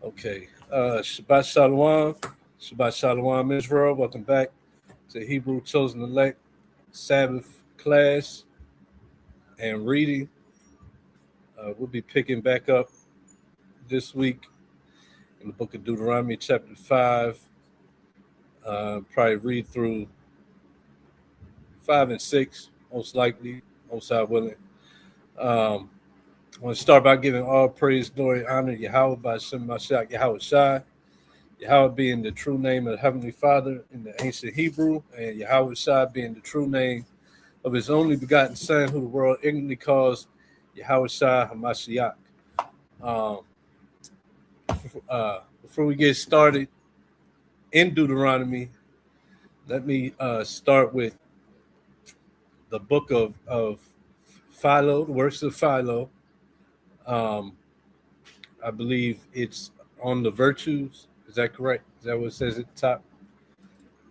Okay. Shabbat Shalom. Shabbat Shalom, Israel. Welcome back to Hebrew Chosen Elect Sabbath class and reading. We'll be picking back up this week in the book of Deuteronomy, chapter 5. Probably read through 5 and 6, most likely, most high willing. I want to start by giving all praise, glory, honor, Yahweh by Shem Mashiach, Yahweh Shai. Yahweh being the true name of the Heavenly Father in the ancient Hebrew, and Yahweh Shai being the true name of his only begotten Son, who the world ignorantly calls Yahweh Shai HaMashiach. Um, before we get started in Deuteronomy, let me start with the book of Philo, the works of Philo. I believe it's on the virtues. Is that correct? Is that what it says at the top?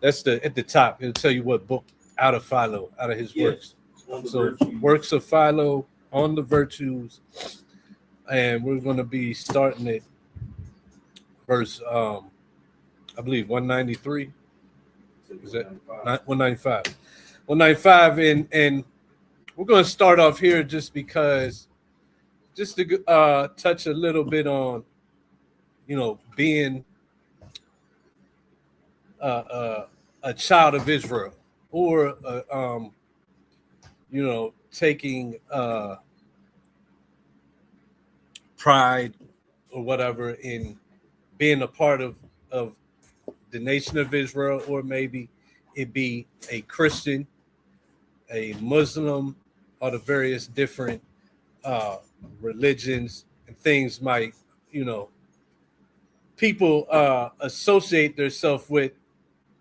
That's at the top. It'll tell you what book out of Philo, out of his works. So virtues. Works of Philo on the virtues, and we're going to be starting at verse, I believe 193. Is that 195? 195, and we're going to start off here just because, just to touch a little bit on, being a child of Israel, or taking pride or whatever in being a part of the nation of Israel, or maybe it be a Christian, a Muslim, or the various different religions and things might, people associate themselves with,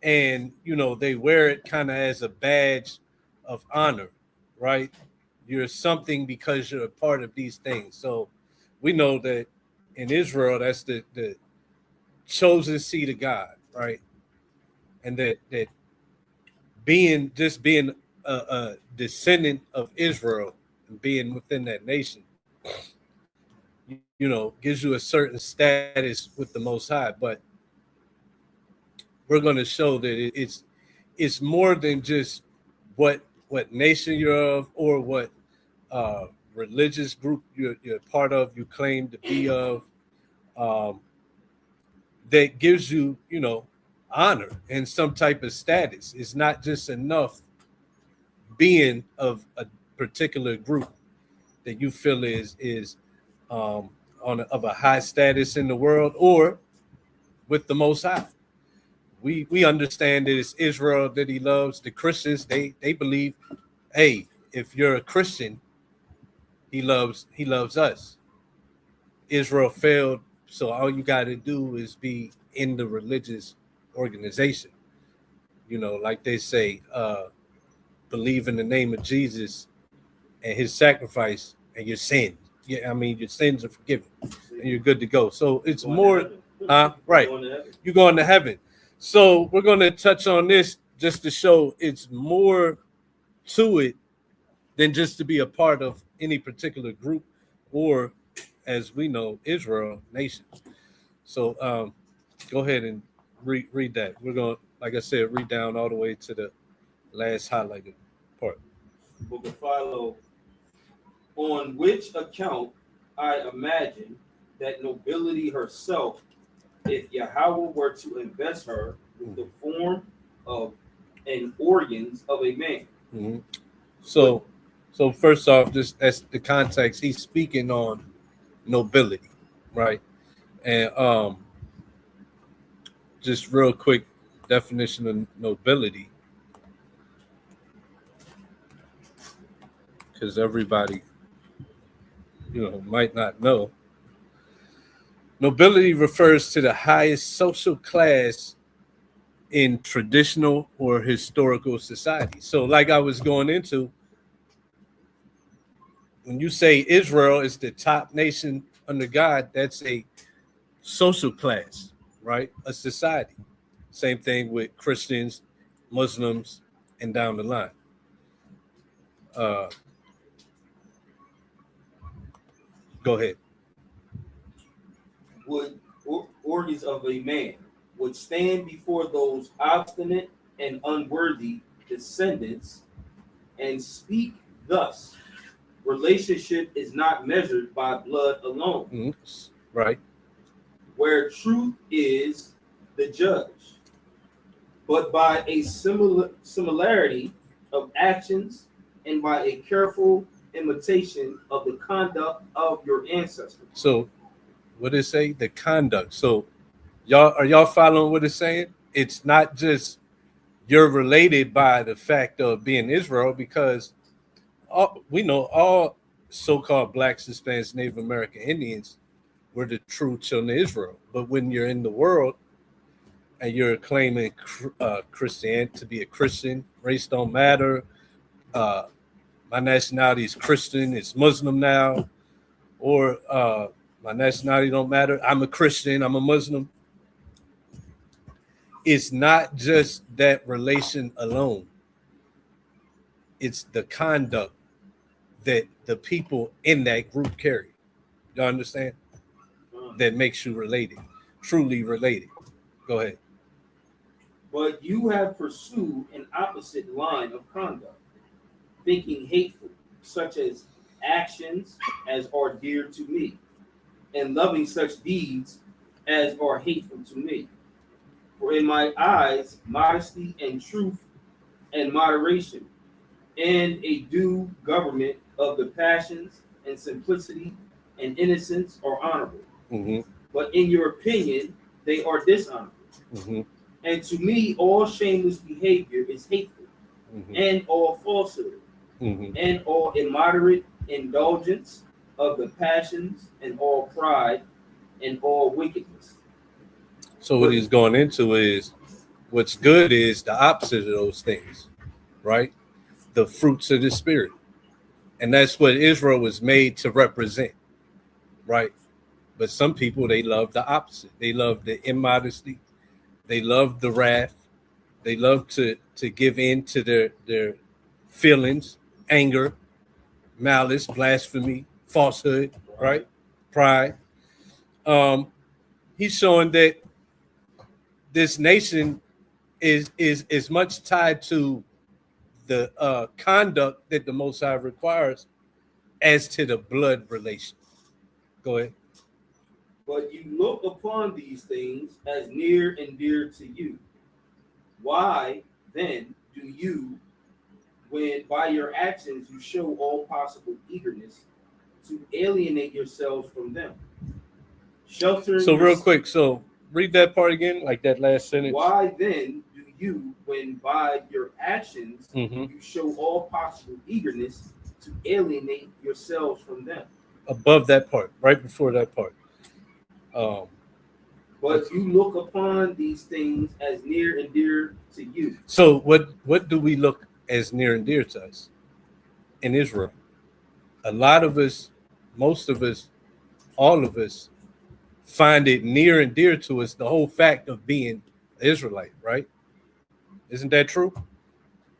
and they wear it kind of as a badge of honor, right? You're something because you're a part of these things. So we know that in Israel, that's the chosen seed of God, right? And that being a descendant of Israel and being within that nation, gives you a certain status with the Most High. But we're going to show that it's more than just what nation you're of, or what religious group you're part of, you claim to be of, that gives you, honor and some type of status. It's not just enough being of a particular group that you feel is of a high status in the world, or with the Most High. We understand that it's Israel that he loves. The Christians, they believe, hey, if you're a Christian, he loves us. Israel failed, so all you got to do is be in the religious organization. Like they say, believe in the name of Jesus and his sacrifice, and your sins. Yeah, I mean, your sins are forgiven, and you're good to go. So it's more, right? You're going to heaven. So we're going to touch on this just to show it's more to it than just to be a part of any particular group, or, as we know, Israel nation. So go ahead and read that. We're going to, like I said, read down all the way to the last highlighted part. Book of Philo. On which account I imagine that nobility herself, if Yahweh were to invest her with the form of and organs of a man. Mm-hmm. So first off, just as the context, he's speaking on nobility, right? And just real quick definition of nobility, because everybody, might not know. Nobility refers to the highest social class in traditional or historical society. So, like I was going into, when you say Israel is the top nation under God, that's a social class, right? A society. Same thing with Christians, Muslims, and down the line. Go ahead. Would organs of a man would stand before those obstinate and unworthy descendants and speak thus: relationship is not measured by blood alone, Right. where truth is the judge, but by a similarity of actions and by a careful imitation of the conduct of your ancestors. So what did it say? The conduct. So y'all following what it's saying? It's not just you're related by the fact of being Israel, because we know all so-called blacks, Hispanics, Native American Indians were the true children of Israel. But when you're in the world and you're claiming Christianity, to be a Christian, race don't matter, my nationality is Christian, it's Muslim now, or my nationality don't matter, I'm a Christian, I'm a Muslim. It's not just that relation alone. It's the conduct that the people in that group carry. Y'all understand? That makes you related, truly related. Go ahead. But you have pursued an opposite line of conduct, thinking hateful, such as actions as are dear to me, and loving such deeds as are hateful to me. For in my eyes, modesty and truth and moderation, and a due government of the passions and simplicity and innocence are honorable. Mm-hmm. But in your opinion, they are dishonorable. Mm-hmm. And to me, all shameless behavior is hateful, Mm-hmm. and all falsehood, Mm-hmm. and all immoderate indulgence of the passions, and all pride, and all wickedness. So what he's going into is what's good is the opposite of those things, right? The fruits of the spirit. And that's what Israel was made to represent, right? But some people, they love the opposite. They love the immodesty. They love the wrath. They love to give in to their feelings, anger, malice, blasphemy, falsehood, right? Pride. He's showing that this nation is much tied to the conduct that the Most High requires as to the blood relation. Go ahead. But you look upon these things as near and dear to you. Why then do you, when by your actions you show all possible eagerness to alienate yourselves from them? Sheltering. So real quick, so read that part again, like that last sentence. Why then do you, when by your actions Mm-hmm. you show all possible eagerness to alienate yourselves from them? Above that part, right before that part. But you look upon these things as near and dear to you. So what do we look as near and dear to us in Israel? A lot of us, most of us, all of us find it near and dear to us, the whole fact of being Israelite, right? Isn't that true?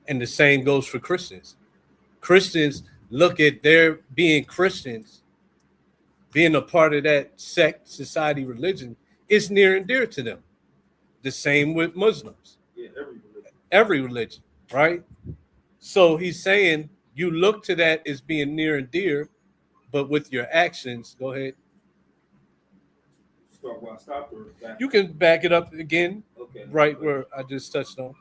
And the same goes for Christians. Christians look at their being Christians, being a part of that sect, society, religion, is near and dear to them. The same with Muslims. Yeah, every religion, right? So he's saying you look to that as being near and dear, but with your actions, go ahead. Start where I stopped or back? You can back it up again, okay, right where I just touched on.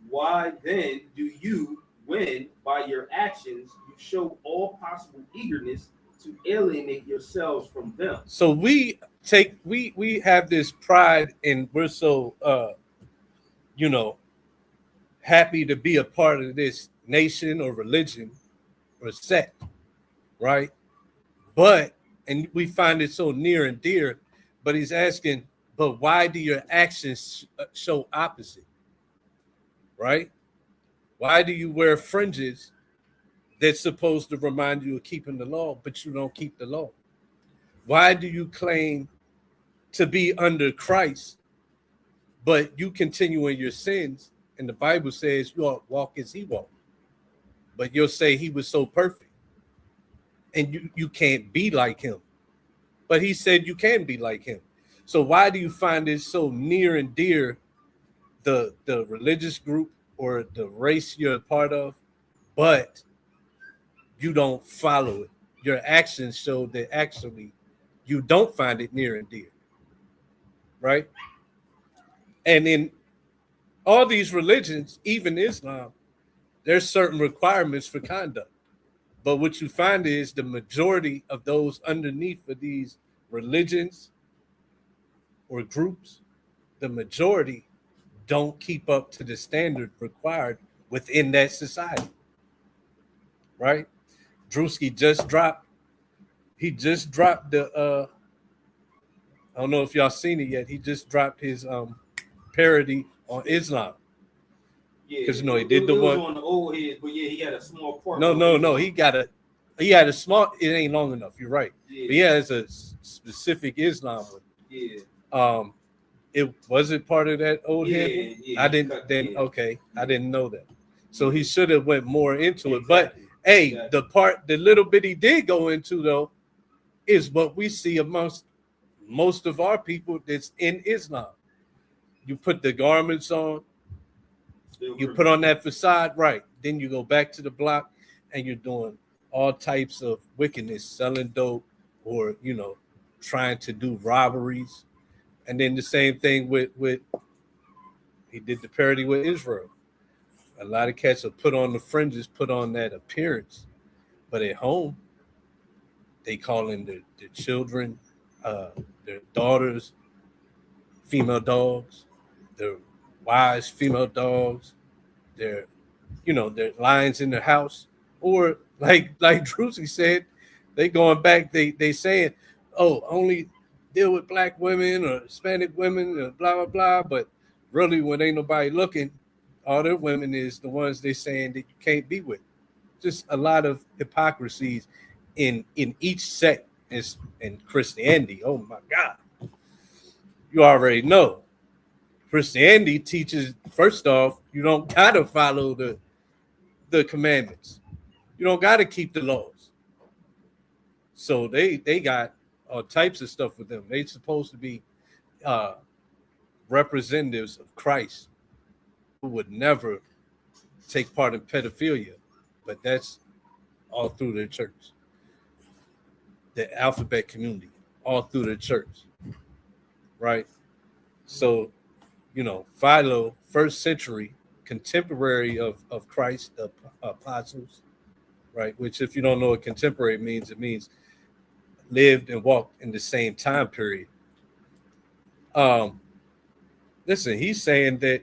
Why then do you, when by your actions you show all possible eagerness to alienate yourselves from them? So we have this pride, and we're so happy to be a part of this nation or religion or sect, right? And we find it so near and dear, but he's asking, but why do your actions show opposite, right? Why do you wear fringes that's supposed to remind you of keeping the law, but you don't keep the law? Why do you claim to be under Christ, but you continue in your sins? And the Bible says you ought walk as he walked, but you'll say he was so perfect, and you can't be like him. But he said you can be like him. So why do you find it so near and dear, the religious group or the race you're a part of, but you don't follow it? Your actions show that actually you don't find it near and dear, right? And in all these religions, even Islam, there's certain requirements for conduct. But what you find is the majority of those underneath of these religions or groups, the majority don't keep up to the standard required within that society, right? Drewski just dropped. He just dropped the. I don't know if y'all seen it yet. He just dropped his parody on Islam. Yeah, Because he did the it one was on the old head, but yeah, he had a small part. No. He had a small. It ain't long enough. You're right. Yeah. But he has a specific Islam one. Yeah. It was it part of that old head? Yeah, I didn't. Then okay, I didn't know that. So he should have went more into it. But hey, the little bit he did go into though, is what we see amongst most of our people that's in Islam. You put the garments on, you put on that facade, right? Then you go back to the block and you're doing all types of wickedness, selling dope, or trying to do robberies. And then the same thing with he did the parody with Israel. A lot of cats will put on the fringes, put on that appearance, but at home they calling their children, their daughters, female dogs, their wives, female dogs, their their lions in their house, or like Druzy said, they going back, they saying, oh, only deal with black women or Hispanic women and blah blah blah, but really when ain't nobody looking, all their women is the ones they saying that you can't be with. Just a lot of hypocrisies in each sect is in Christianity. Oh my God. You already know. Christianity teaches, first off, you don't gotta follow the commandments. You don't gotta keep the laws. So they got all types of stuff with them. They supposed to be representatives of Christ who would never take part in pedophilia, but that's all through the church, the alphabet community, all through the church, right? So, Philo, first century, contemporary of Christ, the apostles, right? Which, if you don't know what contemporary means, it means lived and walked in the same time period. Listen, he's saying that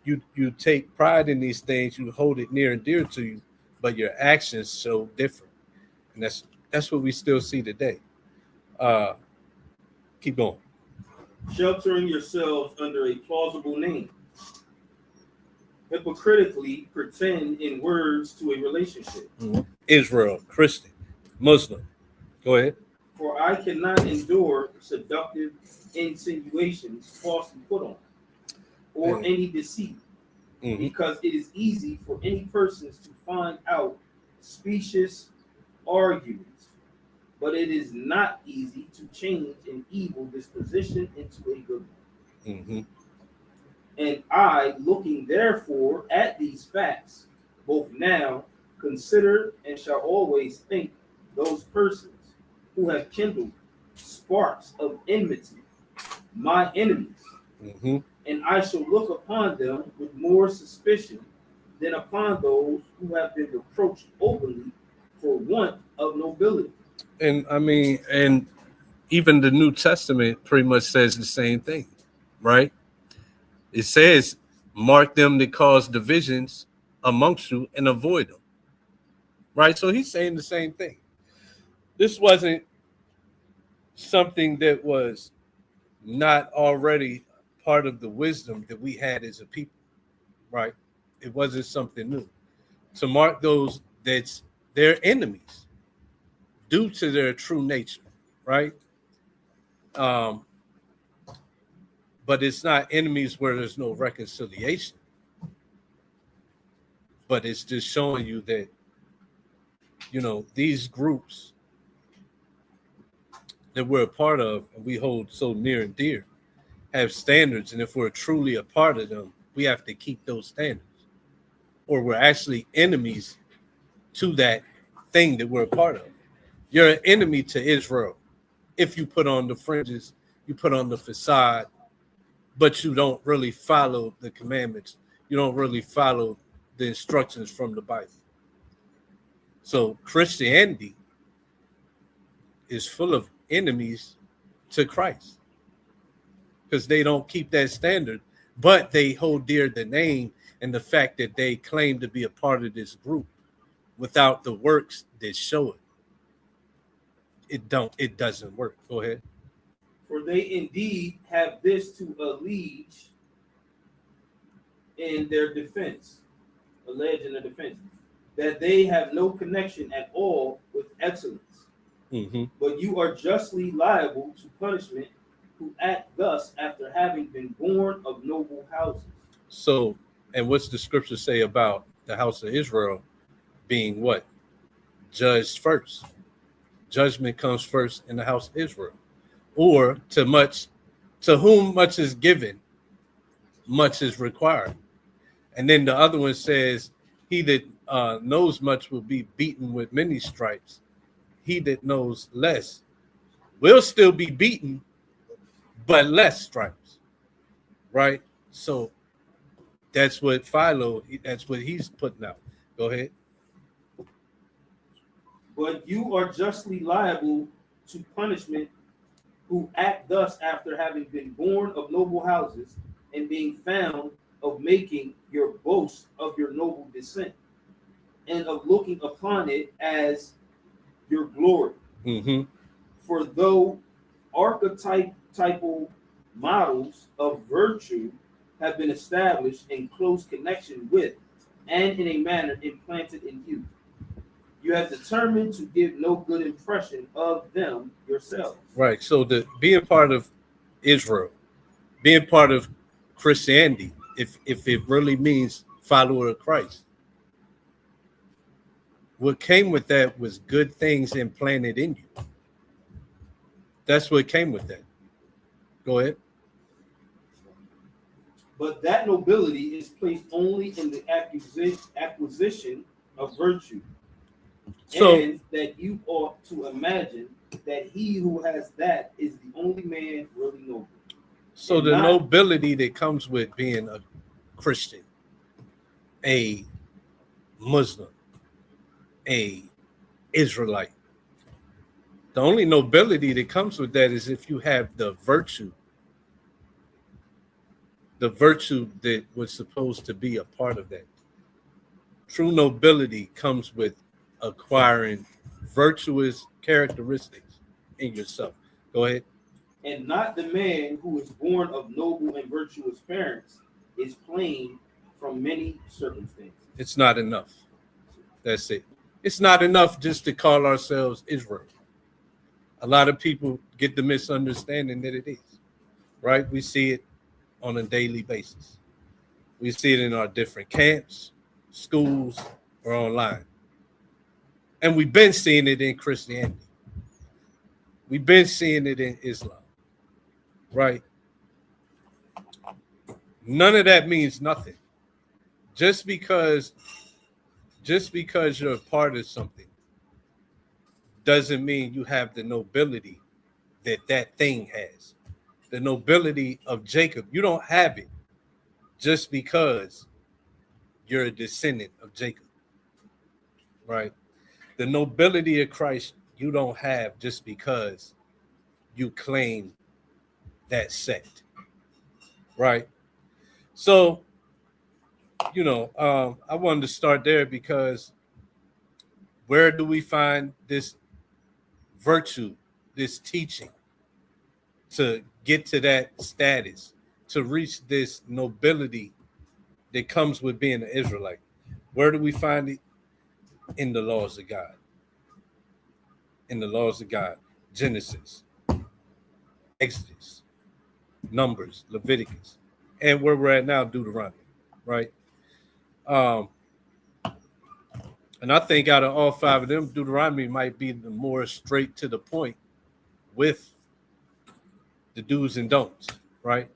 you take pride in these things, you hold it near and dear to you, but your actions show different, and that's what we still see today. Keep going. Sheltering yourselves under a plausible name. Hypocritically pretend in words to a relationship. Mm-hmm. Israel, Christian, Muslim. Go ahead. For I cannot endure seductive insinuations falsely put on, or any deceit, because it is easy for any persons to find out specious arguments, but it is not easy to change an evil disposition into a good one. And I, looking therefore at these facts, both now consider and shall always think those persons who have kindled sparks of enmity, my enemies, and I shall look upon them with more suspicion than upon those who have been reproached openly for want of nobility. And I mean, and even the New Testament pretty much says the same thing, right? It says, mark them that cause divisions amongst you and avoid them, right? So he's saying the same thing. This wasn't something that was not already part of the wisdom that we had as a people, right? It wasn't something new. To mark those that's their enemies due to their true nature, right? But it's not enemies where there's no reconciliation. But it's just showing you that, these groups, that we're a part of and we hold so near and dear have standards. And if we're truly a part of them, we have to keep those standards, or we're actually enemies to that thing that we're a part of. You're an enemy to Israel if you put on the fringes, you put on the facade, but you don't really follow the commandments. You don't really follow the instructions from the Bible. So Christianity is full of enemies to Christ because they don't keep that standard, but they hold dear the name and the fact that they claim to be a part of this group without the works that show it. It doesn't work. Go ahead. For they indeed have this to allege in their defense, that they have no connection at all with excellence. Mm-hmm. But you are justly liable to punishment who act thus after having been born of noble houses. So, and what's the scripture say about the house of Israel being what? Judged first. Judgment comes first in the house of Israel. Or to whom much is given, much is required. And then the other one says, he that knows much will be beaten with many stripes. He that knows less will still be beaten, but less stripes. Right? So that's what Philo, that's what he's putting out. Go ahead. But you are justly liable to punishment who act thus after having been born of noble houses and being found of making your boast of your noble descent and of looking upon it as your glory. Mm-hmm. For though archetypal models of virtue have been established in close connection with and in a manner implanted in you, you have determined to give no good impression of them yourselves. Right. So being part of Israel, being part of Christianity, if it really means follower of Christ, what came with that was good things implanted in you. That's what came with that. Go ahead. But that nobility is placed only in the acquisition of virtue. So, and that you ought to imagine that he who has that is the only man really noble. So the nobility that comes with being a Christian, a Muslim, a Israelite, the only nobility that comes with that is if you have the virtue that was supposed to be a part of that. True nobility comes with acquiring virtuous characteristics in yourself. Go ahead. And not the man who is born of noble and virtuous parents is plain from many circumstances. It's not enough. That's it. It's not enough just to call ourselves Israel. A lot of people get the misunderstanding that it is, right? We see it on a daily basis. We see it in our different camps, schools, or online. And we've been seeing it in Christianity. We've been seeing it in Islam, right? None of that means nothing. Just because you're a part of something doesn't mean you have the nobility that thing has. The nobility of Jacob, you don't have it just because you're a descendant of Jacob, right? The nobility of Christ, you don't have just because you claim that sect, right? So, I wanted to start there because where do we find this virtue, this teaching to get to that status, to reach this nobility that comes with being an Israelite? Where do we find it? In the laws of God. In the laws of God. Genesis, Exodus, Numbers, Leviticus, and where we're at now, Deuteronomy, right? And I think out of all five of them, Deuteronomy might be the more straight to the point with the do's and don'ts, right?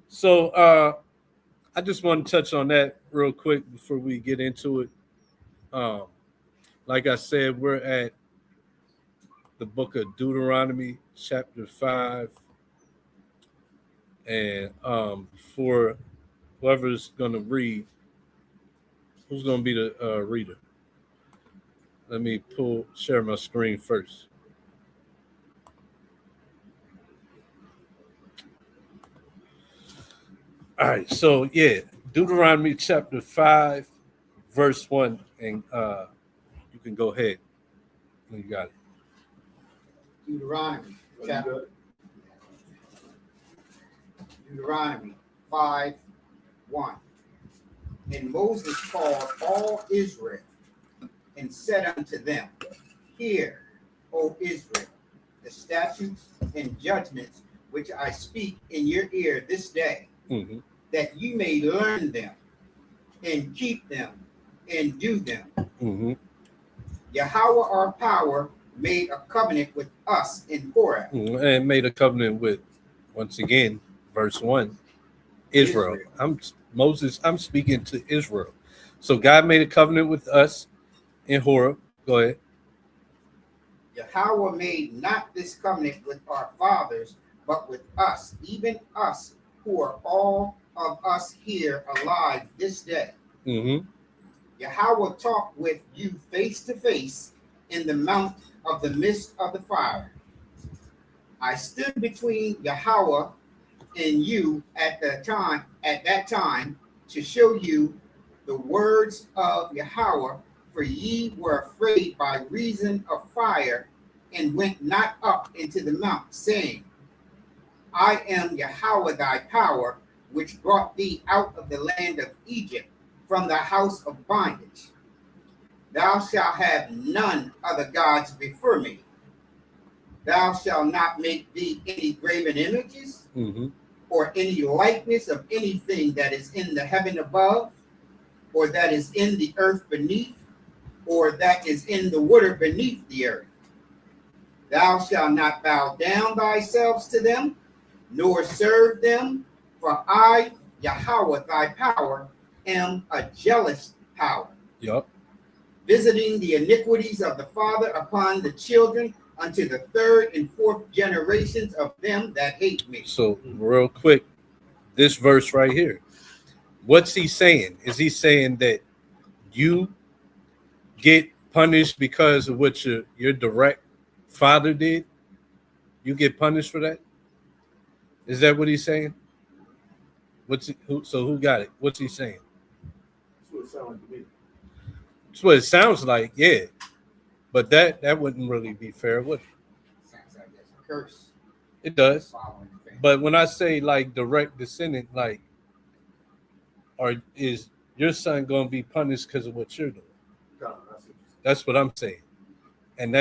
So I just want to touch on that real quick before we get into it. Like I said, we're at the book of Deuteronomy, chapter 5. And for whoever's going to read, who's going to be the reader? Let me share my screen first. All right, so yeah, Deuteronomy chapter 5, verse 1, and you can go ahead when you got it. Deuteronomy chapter Deuteronomy 5:1. And Moses called all Israel and said unto them, Hear, O Israel, the statutes and judgments which I speak in your ear this day, that you may learn them and keep them and do them. Yahweh our power made a covenant with us in Horeb. And made a covenant with, once again, verse 1, Israel. I'm speaking to Israel. So God made a covenant with us in Horeb. Go ahead. Yahweh made not this covenant with our fathers, but with us, even us who are all of us here alive this day. Yahweh talked with you face to face in the mount of the midst of the fire. I stood between Yahweh and you at that time to show you the words of Yahweh, for ye were afraid by reason of fire, and went not up into the mount, saying, I am Yahweh thy power, which brought thee out of the land of Egypt from the house of bondage. Thou shalt have none other gods before me. Thou shalt not make thee any graven images, or any likeness of anything that is in the heaven above, or that is in the earth beneath, or that is in the water beneath the earth. Thou shalt not bow down thyself to them, nor serve them, for I, Yahweh thy power, am a jealous power. Visiting the iniquities of the father upon the children unto the third and fourth generations of them that hate me. So real quick, this verse right here, what's he saying? Is he saying that you get punished because of what your direct father did? You get punished for that? Is that what he's saying? Who got it? What's he saying? That's what it sounds like to me. That's what it sounds like, yeah. But that wouldn't really be fair, would it? Sounds like that's a curse. It does. But when I say like direct descendant, like, is your son going to be punished because of what you're doing? That's what I'm saying. And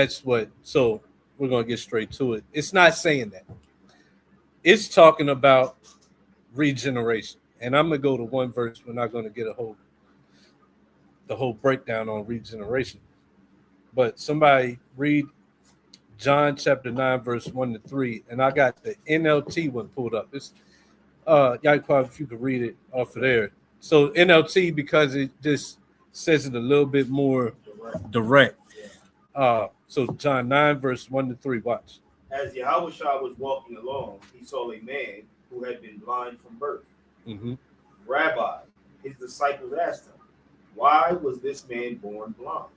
so we're going to get straight to it. It's not saying that. It's talking about regeneration. And I'm going to go to one verse. We're not going to get the whole breakdown on regeneration. But somebody read John chapter 9, verse 1-3. And I got the NLT one pulled up. It's Yaquab, if you could read it off of there. So NLT, because it just says it a little bit more direct. So John 9, verse 1-3. Watch. As Yahushua was walking along, he saw a man who had been blind from birth. Rabbi, his disciples asked him, why was this man born blind?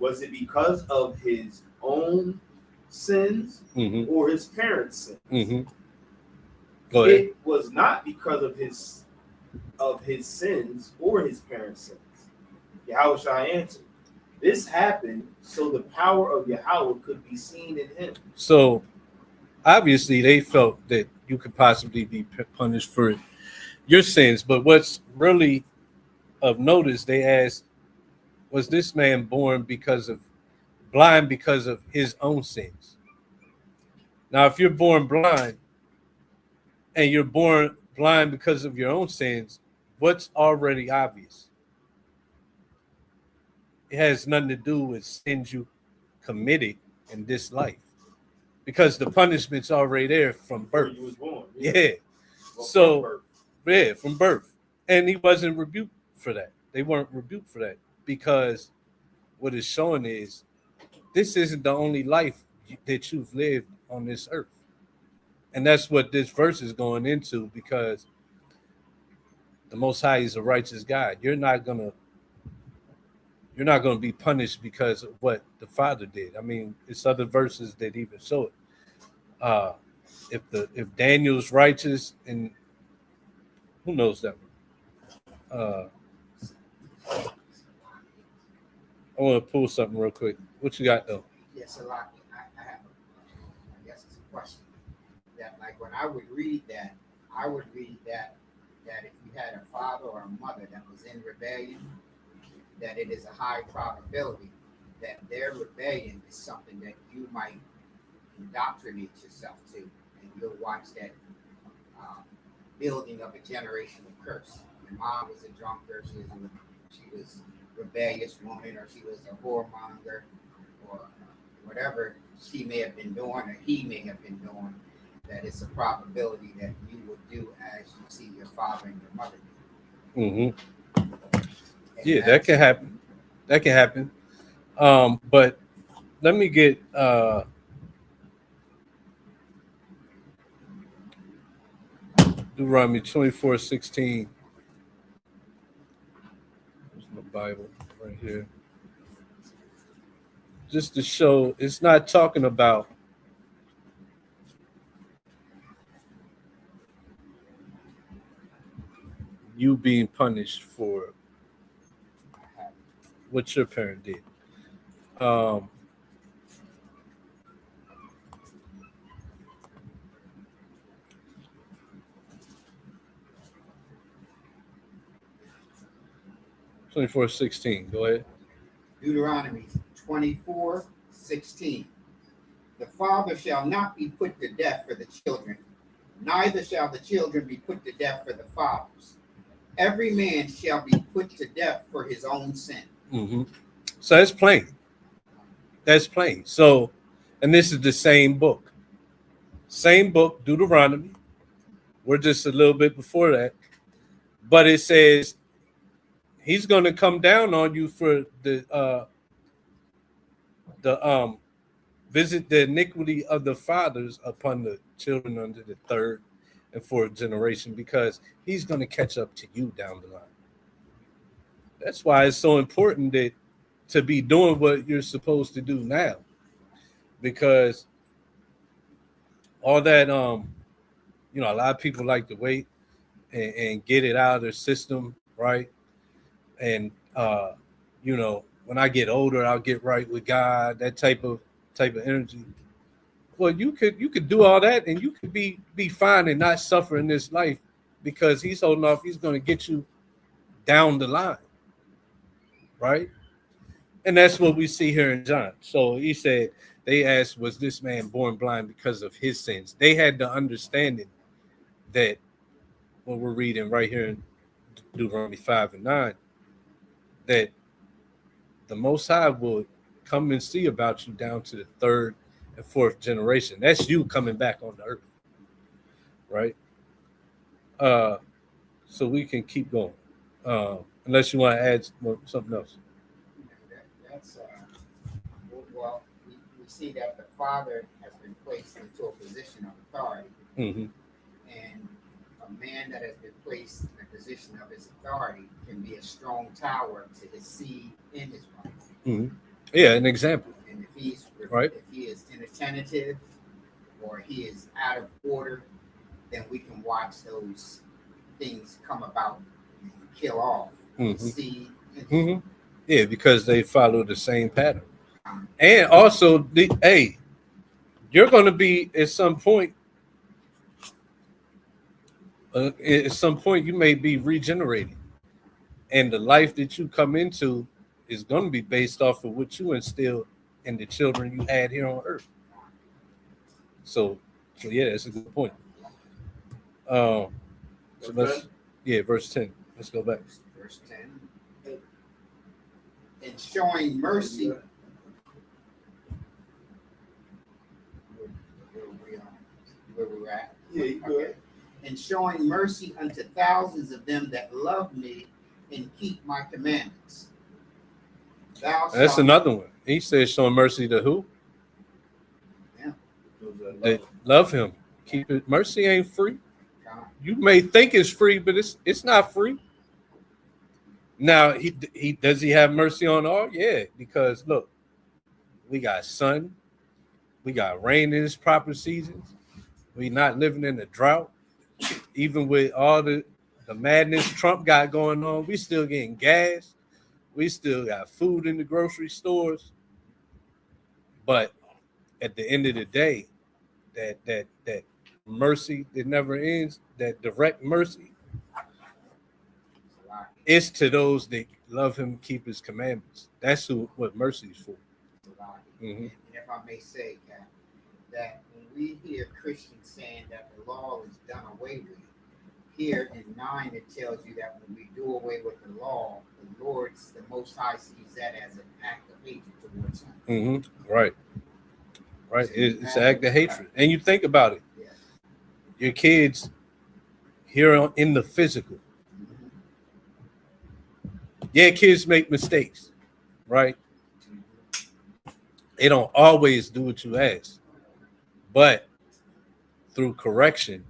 Was it because of his own sins or his parents' sins? Go ahead. It was not because of his sins or his parents' sins. Yahushua answered, this happened so the power of Yahweh could be seen in him. So obviously they felt that you could possibly be punished for your sins. But what's really of notice, they asked, was this man born blind because of his own sins? Now, if you're born blind and you're born blind because of your own sins, what's already obvious? It has nothing to do with sins you committed in this life, because the punishment's already there from Before birth. you was born. Yeah. Well, So, from birth. yeah, from birth. And he wasn't rebuked for that. They weren't rebuked for that because what it's showing is this isn't the only life that you've lived on this earth. And that's what this verse is going into because the Most High is a righteous God. You're not gonna be punished because of what the Father did. I mean, it's other verses that even show it. If Daniel's righteous, and who knows that one? I want to pull something real quick. What you got though? Yes, a lot. I have, I guess it's a question. That like when I would read that, I would read that if you had a father or a mother that was in rebellion, that it is a high probability that their rebellion is something that you might indoctrinate yourself to, and you'll watch that building of a generational curse. Your mom was a drunkard, she was rebellious woman, or she was a whoremonger, or whatever she may have been doing, or he may have been doing. That it's a probability that you will do as you see your father and your mother do. Mm-hmm. Yeah, that can happen. That can happen. But let me get Deuteronomy 24:16. There's my Bible right here. Just to show it's not talking about you being punished for what your parent did. 24:16. Go ahead. Deuteronomy 24:16. The father shall not be put to death for the children, neither shall the children be put to death for the fathers. Every man shall be put to death for his own sin. Mm-hmm. So that's plain. That's plain. So, and this is the same book. Same book, Deuteronomy. We're just a little bit before that. But it says he's going to come down on you for the visit the iniquity of the fathers upon the children under the third and fourth generation, because he's going to catch up to you down the line. That's why it's so important that to be doing what you're supposed to do now, because all that a lot of people like to wait and get it out of their system, right? And when I get older, I'll get right with God, that type of energy. Well, you could do all that and you could be fine and not suffer in this life, because he's holding off. He's going to get you down the line, right? And that's what we see here in John. So he said, they asked, was this man born blind because of his sins? They had the understanding that what we're reading right here in Deuteronomy 5:9, that the Most High will come and see about you down to the third and fourth generation. That's you coming back on the earth, right? So we can keep going, unless you want to add something else. That's well, we see that the father has been placed into a position of authority, Mm-hmm. and a man that has been placed in a position of his authority can be a strong tower to his seed in his life. Mm-hmm. Yeah, an example. And if he's right, if he is inattentive or he is out of order, then we can watch those things come about and kill off the seed. Mm-hmm. Yeah, because they follow the same pattern. And also, you're going to be at some point. At some point, you may be regenerated, and the life that you come into is going to be based off of what you instill in the children you had here on earth. So yeah, that's a good point. So verse 10. Let's go back. Verse 10. In showing mercy. where we're at. Yeah, you good. And showing mercy unto thousands of them that love me and keep my commandments. That's another one. He says, showing mercy to who? Yeah. That love him. Keep it. Mercy ain't free. You may think it's free, but it's not free. Now, he does he have mercy on all? Yeah, because look, we got sun, we got rain in its proper seasons. We not living in a drought. Even with all the madness Trump got going on, we still getting gas. We still got food in the grocery stores. But at the end of the day, that mercy that never ends, that direct mercy, it's to those that love him, keep his commandments. That's what mercy is for. Mm-hmm. And if I may say, Cap, that when we hear Christians saying that the law is done away with, here in 9 it tells you that when we do away with the law, the Most High sees that as an act of hatred towards him. Mm-hmm. Right. It's an act of hatred. And you think about it. Yeah. Your kids here in the physical. Mm-hmm. Yeah, kids make mistakes, right? They don't always do what you ask. But through correction,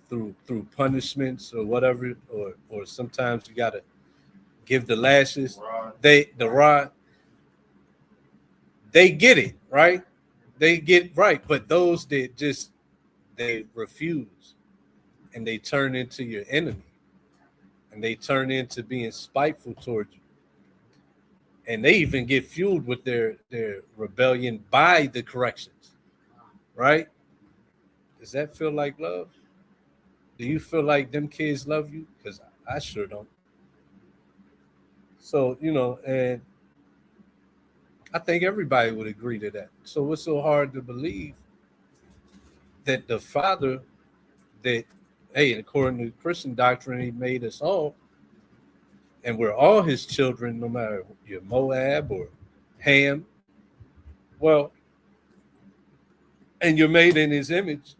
through punishments or whatever, or sometimes you gotta give the lashes. The rod. They get it, right? They get right, but those that they refuse and they turn into your enemy and they turn into being spiteful towards you. And they even get fueled with their rebellion by the corrections, right? Does that feel like love? Do you feel like them kids love you? Because I sure don't. So, and I think everybody would agree to that. So what's so hard to believe that the Father that, hey, according to Christian doctrine, he made us all, and we're all his children, no matter you're Moab or Ham. Well, and you're made in his image.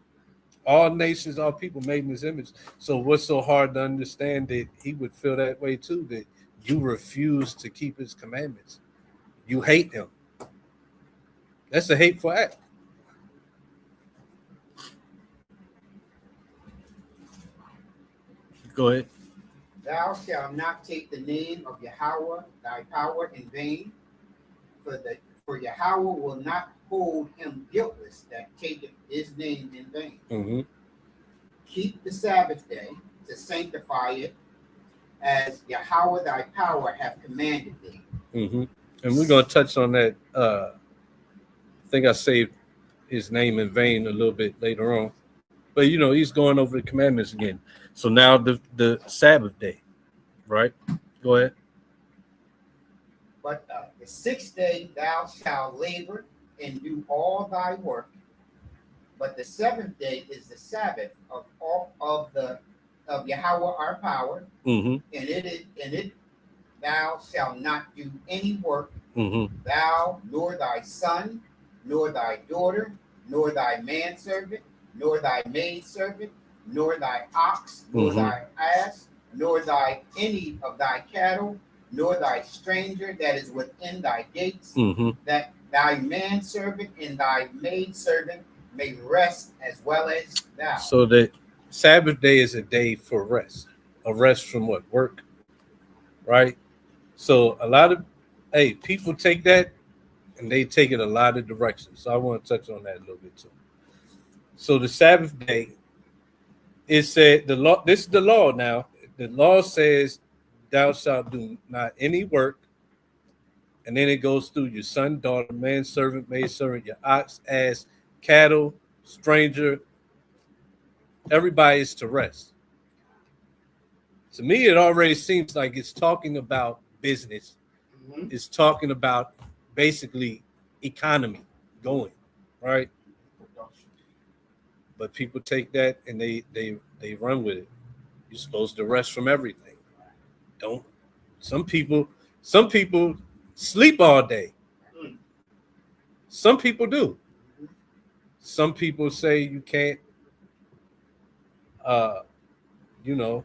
All nations, all people made in his image. So what's so hard to understand that he would feel that way too, that you refuse to keep his commandments? You hate him. That's a hateful act. Go ahead. Thou shalt not take the name of Yahweh, thy power, in vain, for Yahweh will not hold him guiltless that taketh his name in vain. Mm-hmm. Keep the Sabbath day to sanctify it, as Yahweh thy power hath commanded thee. Mm-hmm. And we're going to touch on that. I think I saved his name in vain a little bit later on. But, he's going over the commandments again. So now the Sabbath day, right? Go ahead. But the 6th day thou shalt labor and do all thy work. But the 7th day is the Sabbath of Yahweh our power. Mm-hmm. And it thou shalt not do any work, mm-hmm. Thou, nor thy son, nor thy daughter, nor thy manservant, nor thy maidservant, nor thy ox, nor mm-hmm. thy ass, nor thy any of thy cattle, nor thy stranger that is within thy gates, mm-hmm. that thy manservant and thy maidservant may rest as well as thou. So the Sabbath day is a day for rest. A rest from what? Work, right? So a lot of people take that and they take it a lot of directions. So I want to touch on that a little bit too. So the Sabbath day, it said the law. This is the law now. The law says, "Thou shalt do not any work," and then it goes through your son, daughter, manservant, maidservant, your ox, ass, cattle, stranger. Everybody is to rest. To me, it already seems like it's talking about business. Mm-hmm. It's talking about basically economy going, right? But people take that and they run with it. You're supposed to rest from everything. Don't. Some people sleep all day. Some people do. Some people say you can't you know,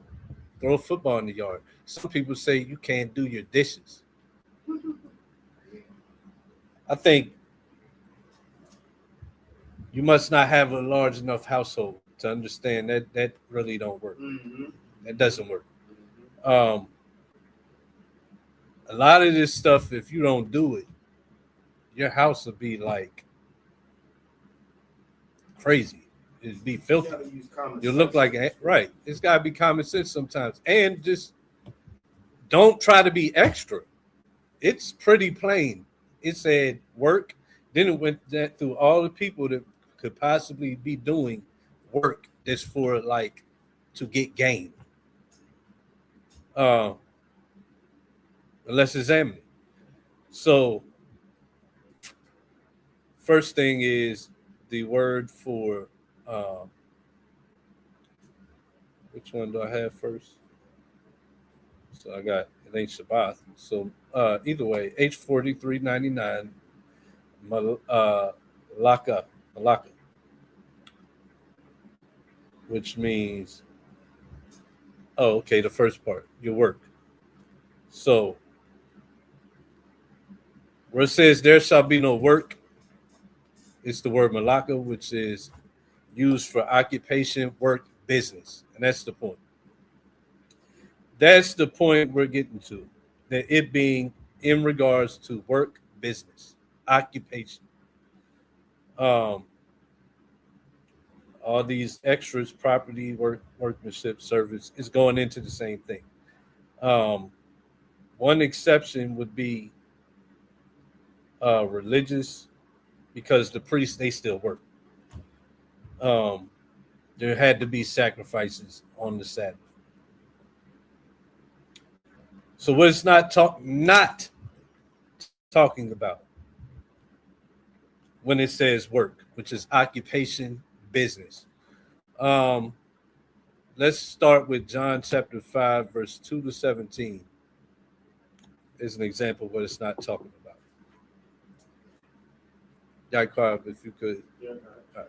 throw a football in the yard. Some people say you can't do your dishes. I think you must not have a large enough household to understand that really don't work. Mm-hmm. That doesn't work. A lot of this stuff, if you don't do it, your house will be like crazy. It'd be You filthy. gotta use common You look sense. like right. It's gotta be common sense sometimes, and just don't try to be extra. It's pretty plain. It said work. Then it went through all the people that could possibly be doing work that's for like to get gain. Uh, let's examine it. So first thing is the word for which one do I have first? So I got it ain't Sabbath. So either way, H4399 Malaka, which means okay, the first part, your work. So where it says there shall be no work, it's the word Malaka, which is used for occupation, work, business. And that's the point. That's the point we're getting to. That it being in regards to work, business, occupation. All these extras, property, workmanship, service, is going into the same thing. One exception would be religious, because the priests, they still work. There had to be sacrifices on the Sabbath. So what it's not talking about when it says work, which is occupation, business. Let's start with John chapter 5, verse 2 to 17. Is an example of what it's not talking about. Yaakov, if you could. Yeah, all right.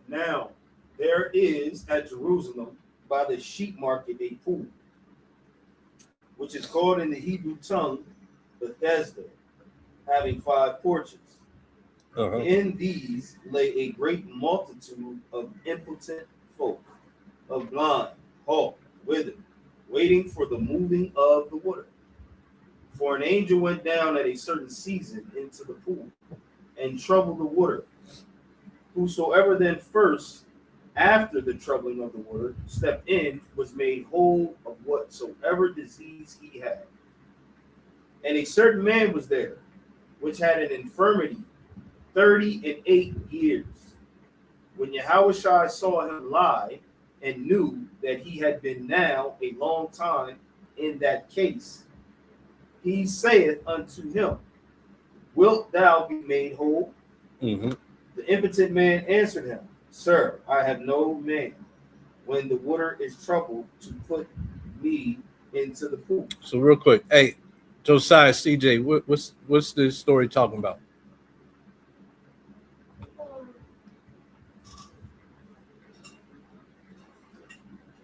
Now, there is at Jerusalem by the sheep market a pool, which is called in the Hebrew tongue Bethesda, having 5 porches. Uh-huh. In these lay a great multitude of impotent folk, of blind, halt, withered, waiting for the moving of the water. For an angel went down at a certain season into the pool and troubled the water. Whosoever then first, after the troubling of the water, stepped in, was made whole of whatsoever disease he had. And a certain man was there, which had an infirmity 38 years. When Yahushua saw him lie, and knew that he had been now a long time in that case, he saith unto him, Wilt thou be made whole? Mm-hmm. The impotent man answered him, Sir, I have no man, when the water is troubled, to put me into the pool. So real quick, hey, Josiah, CJ, what's this story talking about?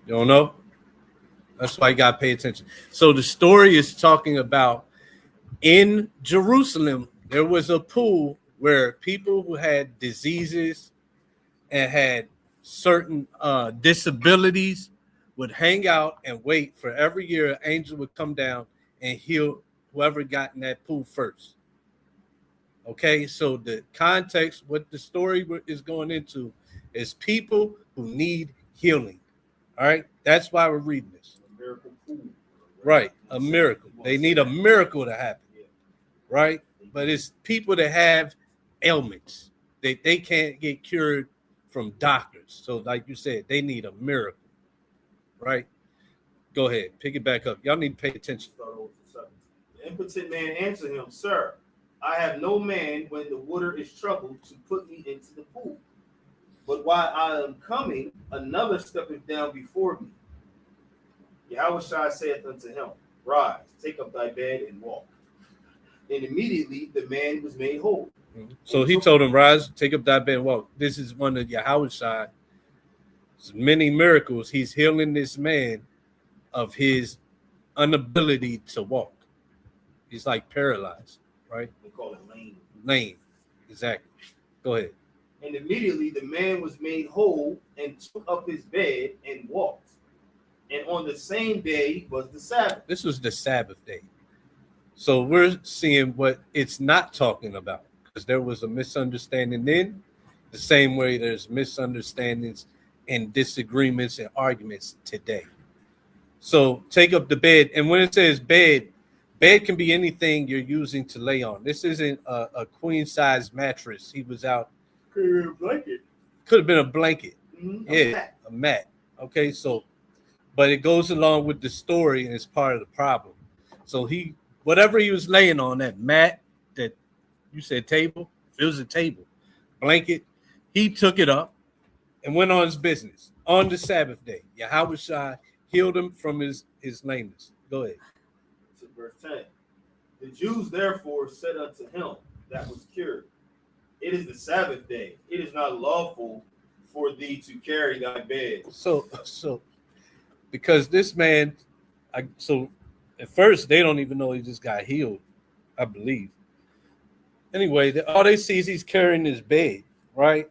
You don't know? That's why you got to pay attention. So the story is talking about in Jerusalem, there was a pool where people who had diseases and had certain disabilities would hang out and wait for every year. An angel would come down and heal whoever got in that pool first. Okay, so the context, what the story is going into, is people who need healing. All right, that's why we're reading this. A miracle pool. Right, a miracle. They need a miracle to happen. Right, but it's people that have ailments that they can't get cured from doctors. So, like you said, they need a miracle. Right? Go ahead, pick it back up. Y'all need to pay attention. The impotent man answered him, Sir, I have no man when the water is troubled to put me into the pool. But while I am coming, another steppeth down before me. Yahushua saith unto him, Rise, take up thy bed and walk. And immediately the man was made whole. So he told him, Rise, take up thy bed and walk. This is one of Yahushua's many miracles. He's healing this man of his inability to walk. He's like paralyzed, right? They call it lame. Lame, exactly. Go ahead. And immediately the man was made whole and took up his bed and walked. And on the same day was the Sabbath. This was the Sabbath day. So we're seeing what it's not talking about, because there was a misunderstanding then, the same way there's misunderstandings and disagreements and arguments today. So take up the bed. And when it says bed, bed can be anything you're using to lay on. This isn't a queen size mattress. He was out. Could have been a blanket. Could have been a blanket. Mm-hmm. Yeah, a mat. Okay, so, but it goes along with the story and it's part of the problem. So whatever he was laying on, that mat, that you said table, it was a table, blanket, he took it up and went on his business on the Sabbath day. Yahweh Shai healed him from his lameness. Go ahead. To verse 10. The Jews therefore said unto him that was cured, it is the Sabbath day. It is not lawful for thee to carry thy bed. So because this man, so at first they don't even know he just got healed, I believe. Anyway, all they see is he's carrying his bed, right?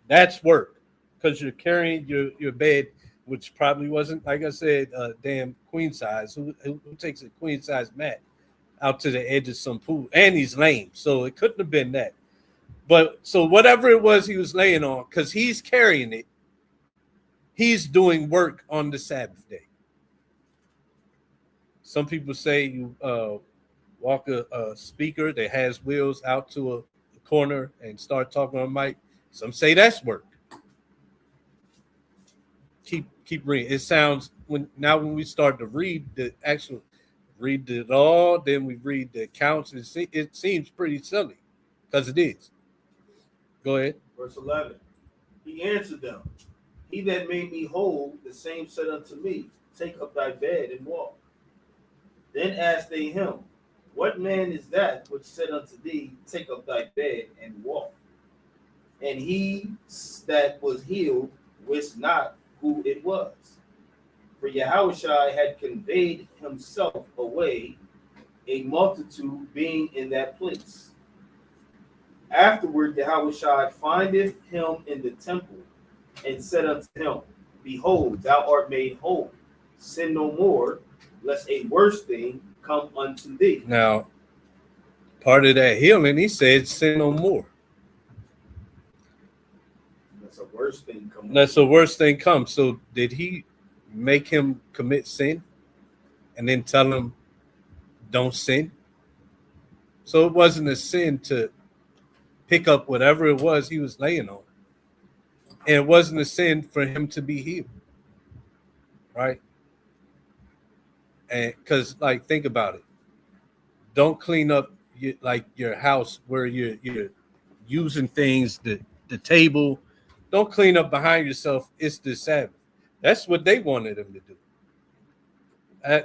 That's work, because you're carrying your bed, which probably wasn't, like I said, damn queen size. Who takes a queen size mat out to the edge of some pool? And he's lame, so it couldn't have been that. But so whatever it was he was laying on, because he's carrying it, he's doing work on the Sabbath day. Some people say you walk a speaker that has wheels out to a corner and start talking on a mic. Some say that's work. Keep reading. It sounds when we start to read it all, then we read the accounts. It seems pretty silly, because it is. Go ahead. Verse 11. He answered them, he that made me whole, the same said unto me, take up thy bed and walk. Then asked they him, what man is that which said unto thee, take up thy bed and walk? And he that was healed wist not who it was. For Yahushua had conveyed himself away, a multitude being in that place. Afterward, Yahushua findeth him in the temple, and said unto him, behold, thou art made whole. Sin no more, lest a worse thing come unto thee. Now, part of that healing, he said, sin no more. Lest a worse thing come. Lest a worse thing come. So did he make him commit sin and then tell him don't sin? So it wasn't a sin to pick up whatever it was he was laying on. And it wasn't a sin for him to be healed. Right? And because, like, think about it. Don't clean up your house where you're using things, the table. Don't clean up behind yourself. It's the Sabbath. That's what they wanted him to do.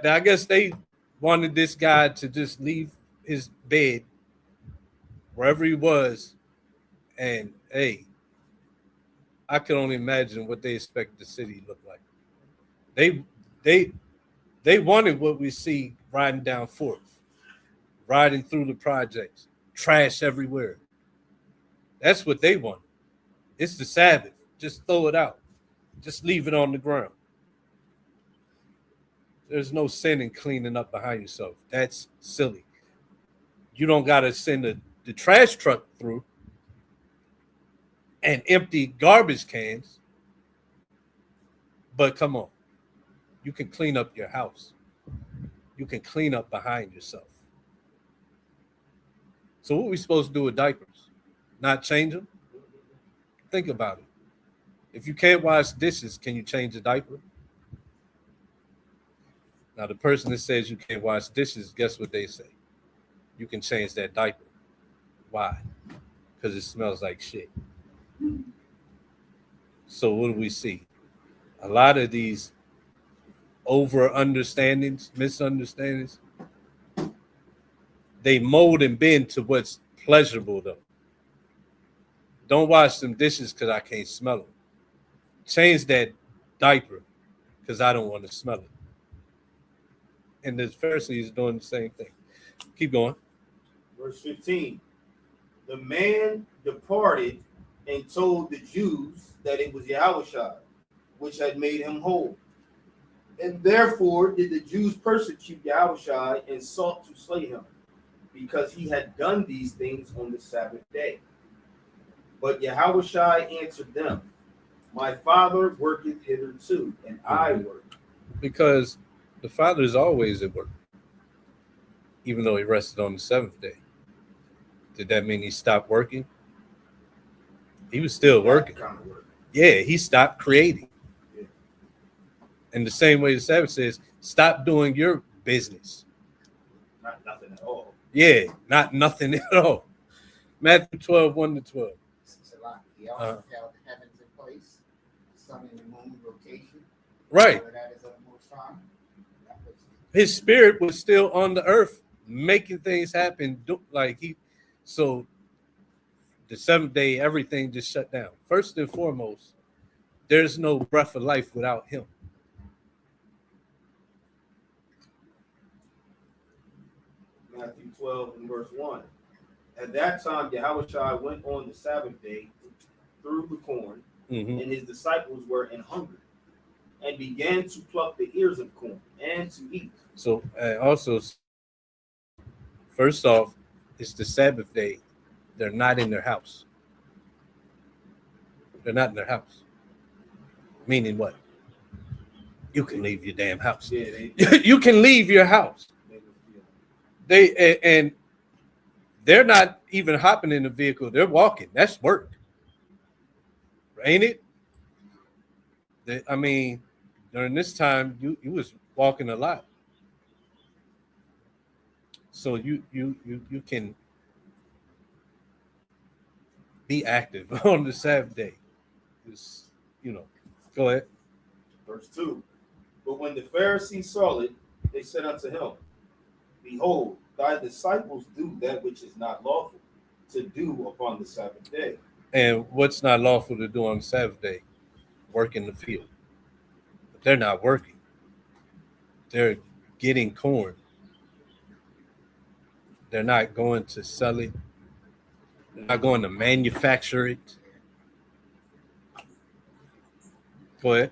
I guess they wanted this guy to just leave his bed wherever he was. And, hey, I can only imagine what they expect the city to look like. They wanted what we see riding down 4th, riding through the projects, trash everywhere. That's what they wanted. It's the Sabbath. Just throw it out. Just leave it on the ground. There's no sin in cleaning up behind yourself. That's silly. You don't got to send the trash truck through and empty garbage cans. But come on. You can clean up your house. You can clean up behind yourself. So what are we supposed to do with diapers? Not change them? Think about it. If you can't wash dishes, can you change a diaper? Now, the person that says you can't wash dishes, guess what they say? You can change that diaper. Why? Because it smells like shit. So what do we see? A lot of these misunderstandings, they mold and bend to what's pleasurable, though. Don't wash them dishes because I can't smell them. change that diaper because I don't want to smell it. And the Pharisees doing the same thing. Keep going. Verse 15. The man departed and told the Jews that it was Yahushua, which had made him whole. And therefore did the Jews persecute Yahushua and sought to slay him, because he had done these things on the Sabbath day. But Yahushua answered them, my Father worketh hitherto, and I work. Because the Father is always at work, even though he rested on the seventh day. Did that mean he stopped working? He was still working. Kind of work. Yeah, he stopped creating. Yeah. In the same way the Sabbath says, stop doing your business. Not nothing at all. Yeah, not nothing at all. Matthew 12, 1 to 12. He also held the heavens in place, the sun and the moon rotation. Right. That is of the Most High. His spirit was still on the earth, making things happen. So the seventh day, everything just shut down. First and foremost, there's no breath of life without him. Matthew 12 and verse 1. At that time, Yahushua went on the Sabbath day through the corn, and his disciples were in hunger, and began to pluck the ears of corn and to eat. So also, first off, it's the Sabbath day. They're not in their house. They're not in their house. Meaning what? You can leave your damn house. Yeah, You can leave your house. And they're not even hopping in the vehicle. They're walking. That's work. Ain't it? I mean, during this time, you was walking a lot. So you can be active on the Sabbath day. Just, go ahead. Verse 2. But when the Pharisees saw it, they said unto him, behold, thy disciples do that which is not lawful to do upon the Sabbath day. And what's not lawful to do on the Sabbath day? Work in the field. But they're not working. They're getting corn. They're not going to sell it. They're not going to manufacture it. Go ahead.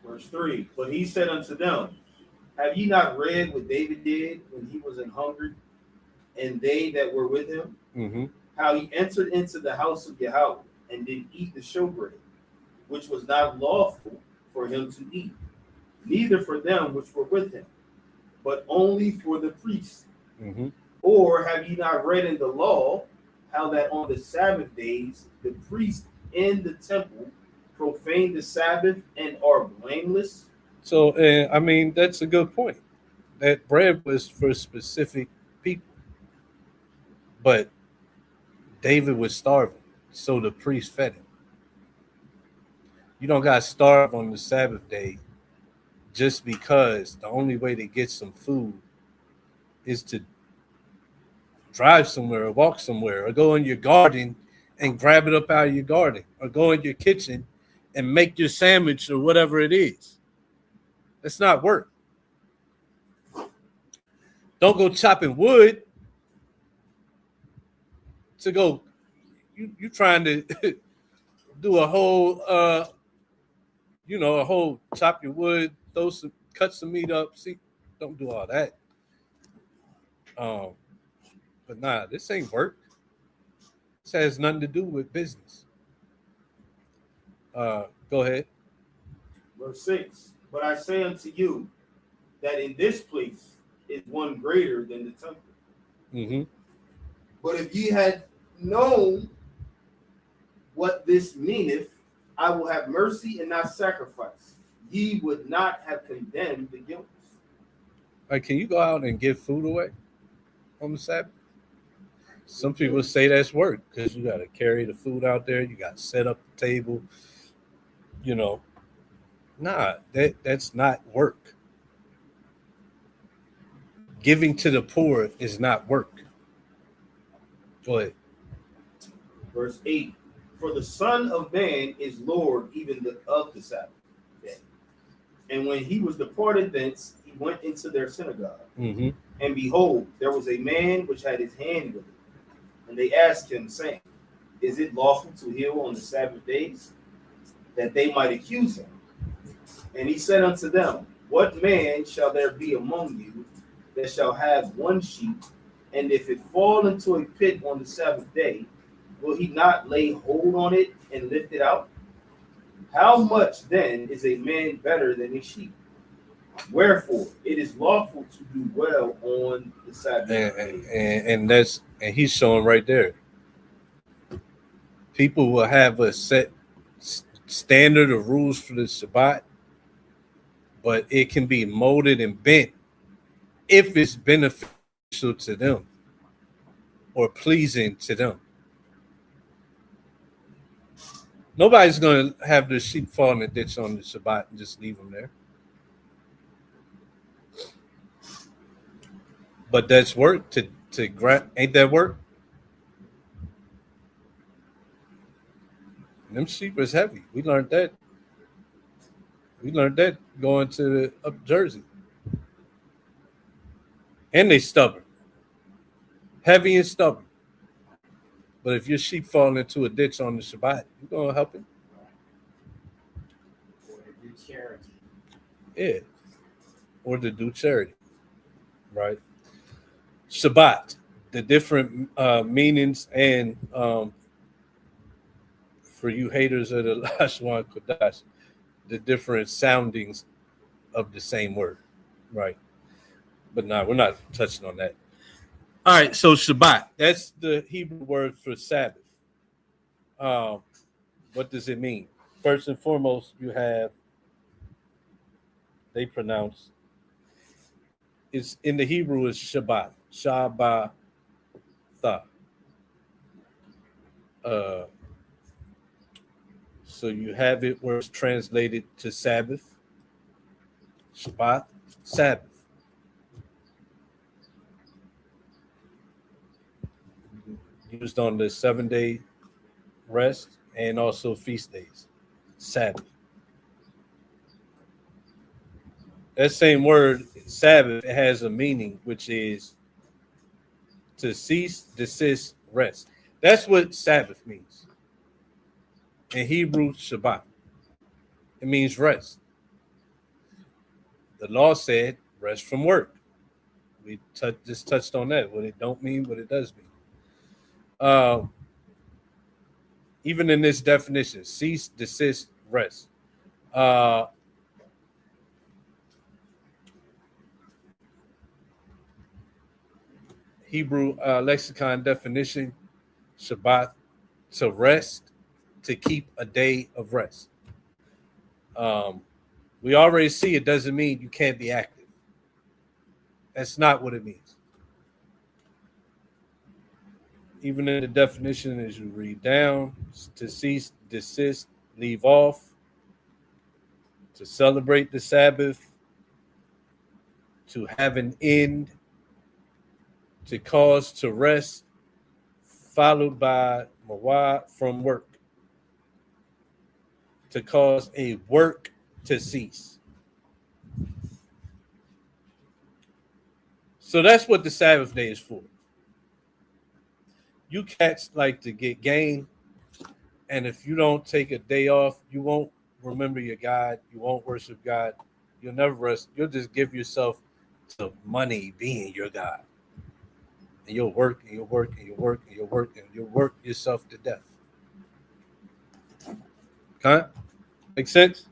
Verse 3. But he said unto them, have ye not read what David did when he was an hungered, and they that were with him? Mm-hmm. How he entered into the house of Yahweh, and did eat the showbread, which was not lawful for him to eat, neither for them which were with him, but only for the priests. Mm-hmm. Or have ye not read in the law how that on the Sabbath days the priests in the temple profane the Sabbath and are blameless? So, I mean, that's a good point. That bread was for specific people. But David was starving, so the priest fed him. You don't got to starve on the Sabbath day just because the only way to get some food is to drive somewhere or walk somewhere or go in your garden and grab it up out of your garden or go in your kitchen and make your sandwich or whatever it is. That's not work. Don't go chopping wood to go. You trying to do a whole, a whole chop your wood, cut some meat up. See, don't do all that. But nah, this ain't work. This has nothing to do with business. Go ahead. Verse 6. But I say unto you that in this place is one greater than the temple. Mm-hmm. But if ye had known what this meaneth, I will have mercy and not sacrifice, ye would not have condemned the guiltless. Like, can you go out and give food away on the Sabbath? Some people say that's work because you got to carry the food out there. You got to set up the table. Nah, that's not work. Giving to the poor is not work. Go ahead. Verse 8. For the Son of Man is Lord even of the Sabbath day. And when he was departed thence, he went into their synagogue. Mm-hmm. And behold, there was a man which had his hand with it. And they asked him, saying, Is it lawful to heal on the Sabbath days? That they might accuse him. And he said unto them, What man shall there be among you that shall have one sheep, and if it fall into a pit on the Sabbath day, will he not lay hold on it and lift it out? How much then is a man better than a sheep? Wherefore it is lawful to do well on the Sabbath day. And he's showing right there. People will have a set standard of rules for the Shabbat, but it can be molded and bent if it's beneficial to them or pleasing to them. Nobody's going to have the sheep fall in the ditch on the Shabbat and just leave them there. But that's work to grab. Ain't that work? Them sheep is heavy. We learned that. Going to up Jersey. And they stubborn. Heavy and stubborn. But if your sheep fall into a ditch on the Shabbat, you're going to help it? Or to do charity. Yeah. Or to do charity. Right? Shabbat. The different meanings and for you haters of the Lashwan Kodash, the different soundings of the same word. Right? But no, we're not touching on that. All right, so Shabbat, that's the Hebrew word for Sabbath. What does it mean? First and foremost, they pronounce, it's in the Hebrew is Shabbat, Shabbatha. So you have it where it's translated to Sabbath, Shabbat, Sabbath. Used on the 7-day rest and also feast days, Sabbath. That same word, Sabbath, it has a meaning, which is to cease, desist, rest. That's what Sabbath means. In Hebrew, Shabbat. It means rest. The law said rest from work. We just touched on that. What it don't mean, what it does mean. Even in this definition, cease, desist, rest. Hebrew lexicon definition, Shabbat, to rest, to keep a day of rest. We already see it doesn't mean you can't be active. That's not what it means. Even in the definition, as you read down, to cease, desist, leave off, to celebrate the Sabbath, to have an end, to cause to rest, followed by mawad, from work, to cause a work to cease. So that's what the Sabbath day is for. You cats like to get gain, and if you don't take a day off, you won't remember your God, you won't worship God, you'll never rest. You'll just give yourself to money being your God. And you'll work and you'll work and you'll work and you'll work and you'll work yourself to death. Okay? Make sense?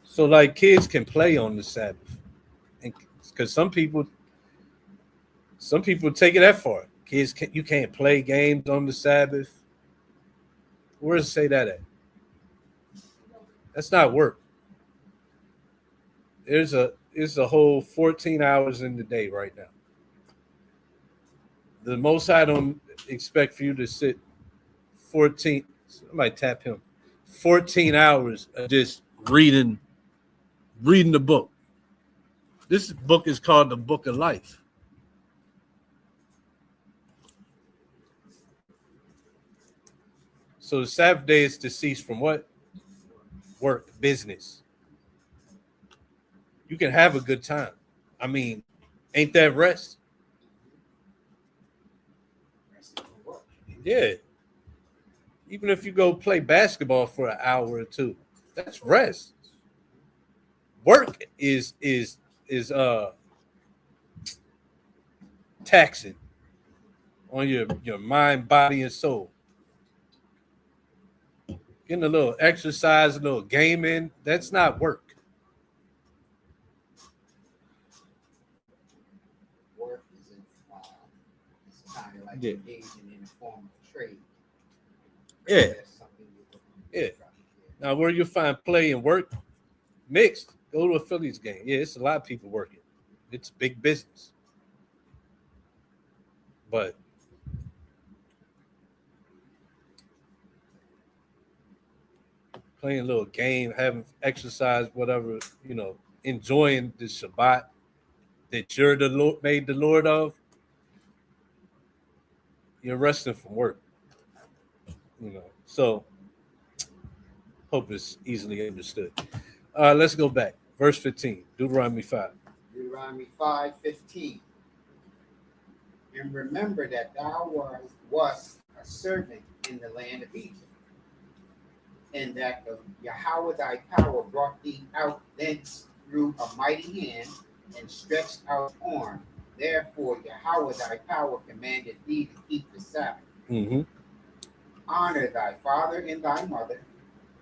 So like kids can play on the Sabbath. And because some people take it that far. Kids you can't play games on the Sabbath. Where does it say that at? That's not work. It's a whole 14 hours in the day right now. The most I don't expect for you to sit 14, somebody tap him, 14 hours of just reading the book. This book is called the Book of Life. So the Sabbath day is to cease from what? Work, business. You can have a good time. I mean, ain't that rest? Yeah. Even if you go play basketball for an hour or two, that's rest. Work is taxing on your mind, body, and soul. Getting a little exercise, a little gaming, that's not work. Work is it's kind of like Yeah. engaging in a form of trade. Yeah. That's something Yeah. Now, where you find play and work mixed, go to a Phillies game. Yeah, it's a lot of people working. It's big business. But playing a little game, having exercise, whatever, enjoying the Shabbat that you're the Lord, made the Lord of, you're resting from work. So hope it's easily understood. Let's go back. Verse 15, Deuteronomy 5. Deuteronomy 5:15. And remember that thou wast a servant in the land of Egypt, and that the Yahweh thy power brought thee out thence through a mighty hand and stretched out arm. Therefore Yahweh thy power commanded thee to keep the Sabbath. Mm-hmm. Honor thy father and thy mother,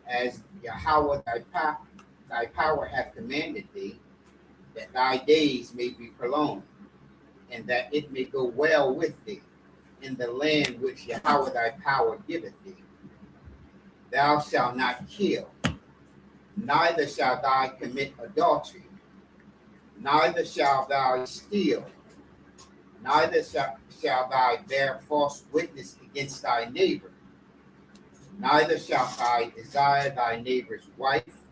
as Yahweh thy power hath commanded thee, that thy days may be prolonged, and that it may go well with thee in the land which Yahweh thy power giveth thee. Thou shalt not kill, neither shalt thou commit adultery, neither shalt thou steal, neither shalt thou bear false witness against thy neighbor, neither shalt thou desire thy neighbor's wife,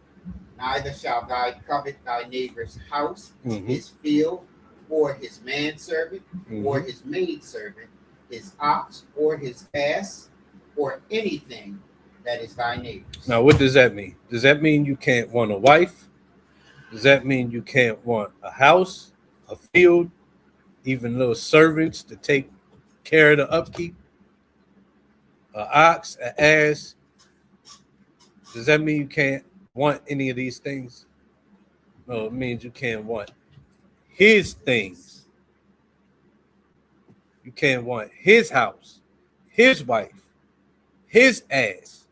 neither shalt thou covet thy neighbor's house, Mm-hmm. his field, or his manservant, Mm-hmm. or his maidservant, his ox, or his ass, or anything that is thy neighbor's. Now, what does that mean? Does that mean you can't want a wife? Does that mean you can't want a house, a field, even little servants to take care of the upkeep? An ox, an ass? Does that mean you can't want any of these things? No, it means you can't want his things. You can't want his house, his wife, his ass,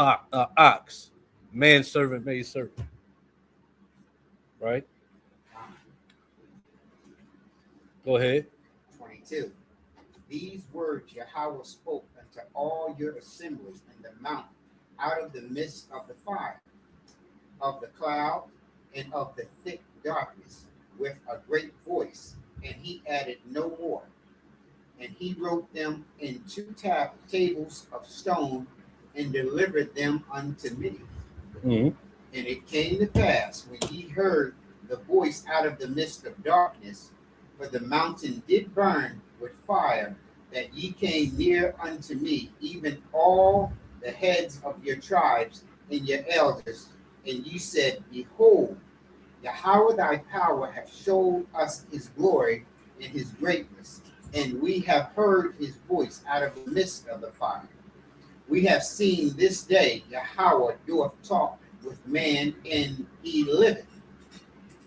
ox, manservant, maidservant. Right? Go ahead. 22. These words Yahweh spoke unto all your assembly in the mount, out of the midst of the fire, of the cloud, and of the thick darkness, with a great voice. And he added no more. And he wrote them in two tables of stone, and delivered them unto me. Mm-hmm. And it came to pass, when ye heard the voice out of the midst of darkness, for the mountain did burn with fire, that ye came near unto me, even all the heads of your tribes and your elders, and ye said, Behold, Yahweh thy power hath showed us his glory and his greatness, and we have heard his voice out of the midst of the fire. We have seen this day Yahweh doeth talk with man, and he liveth.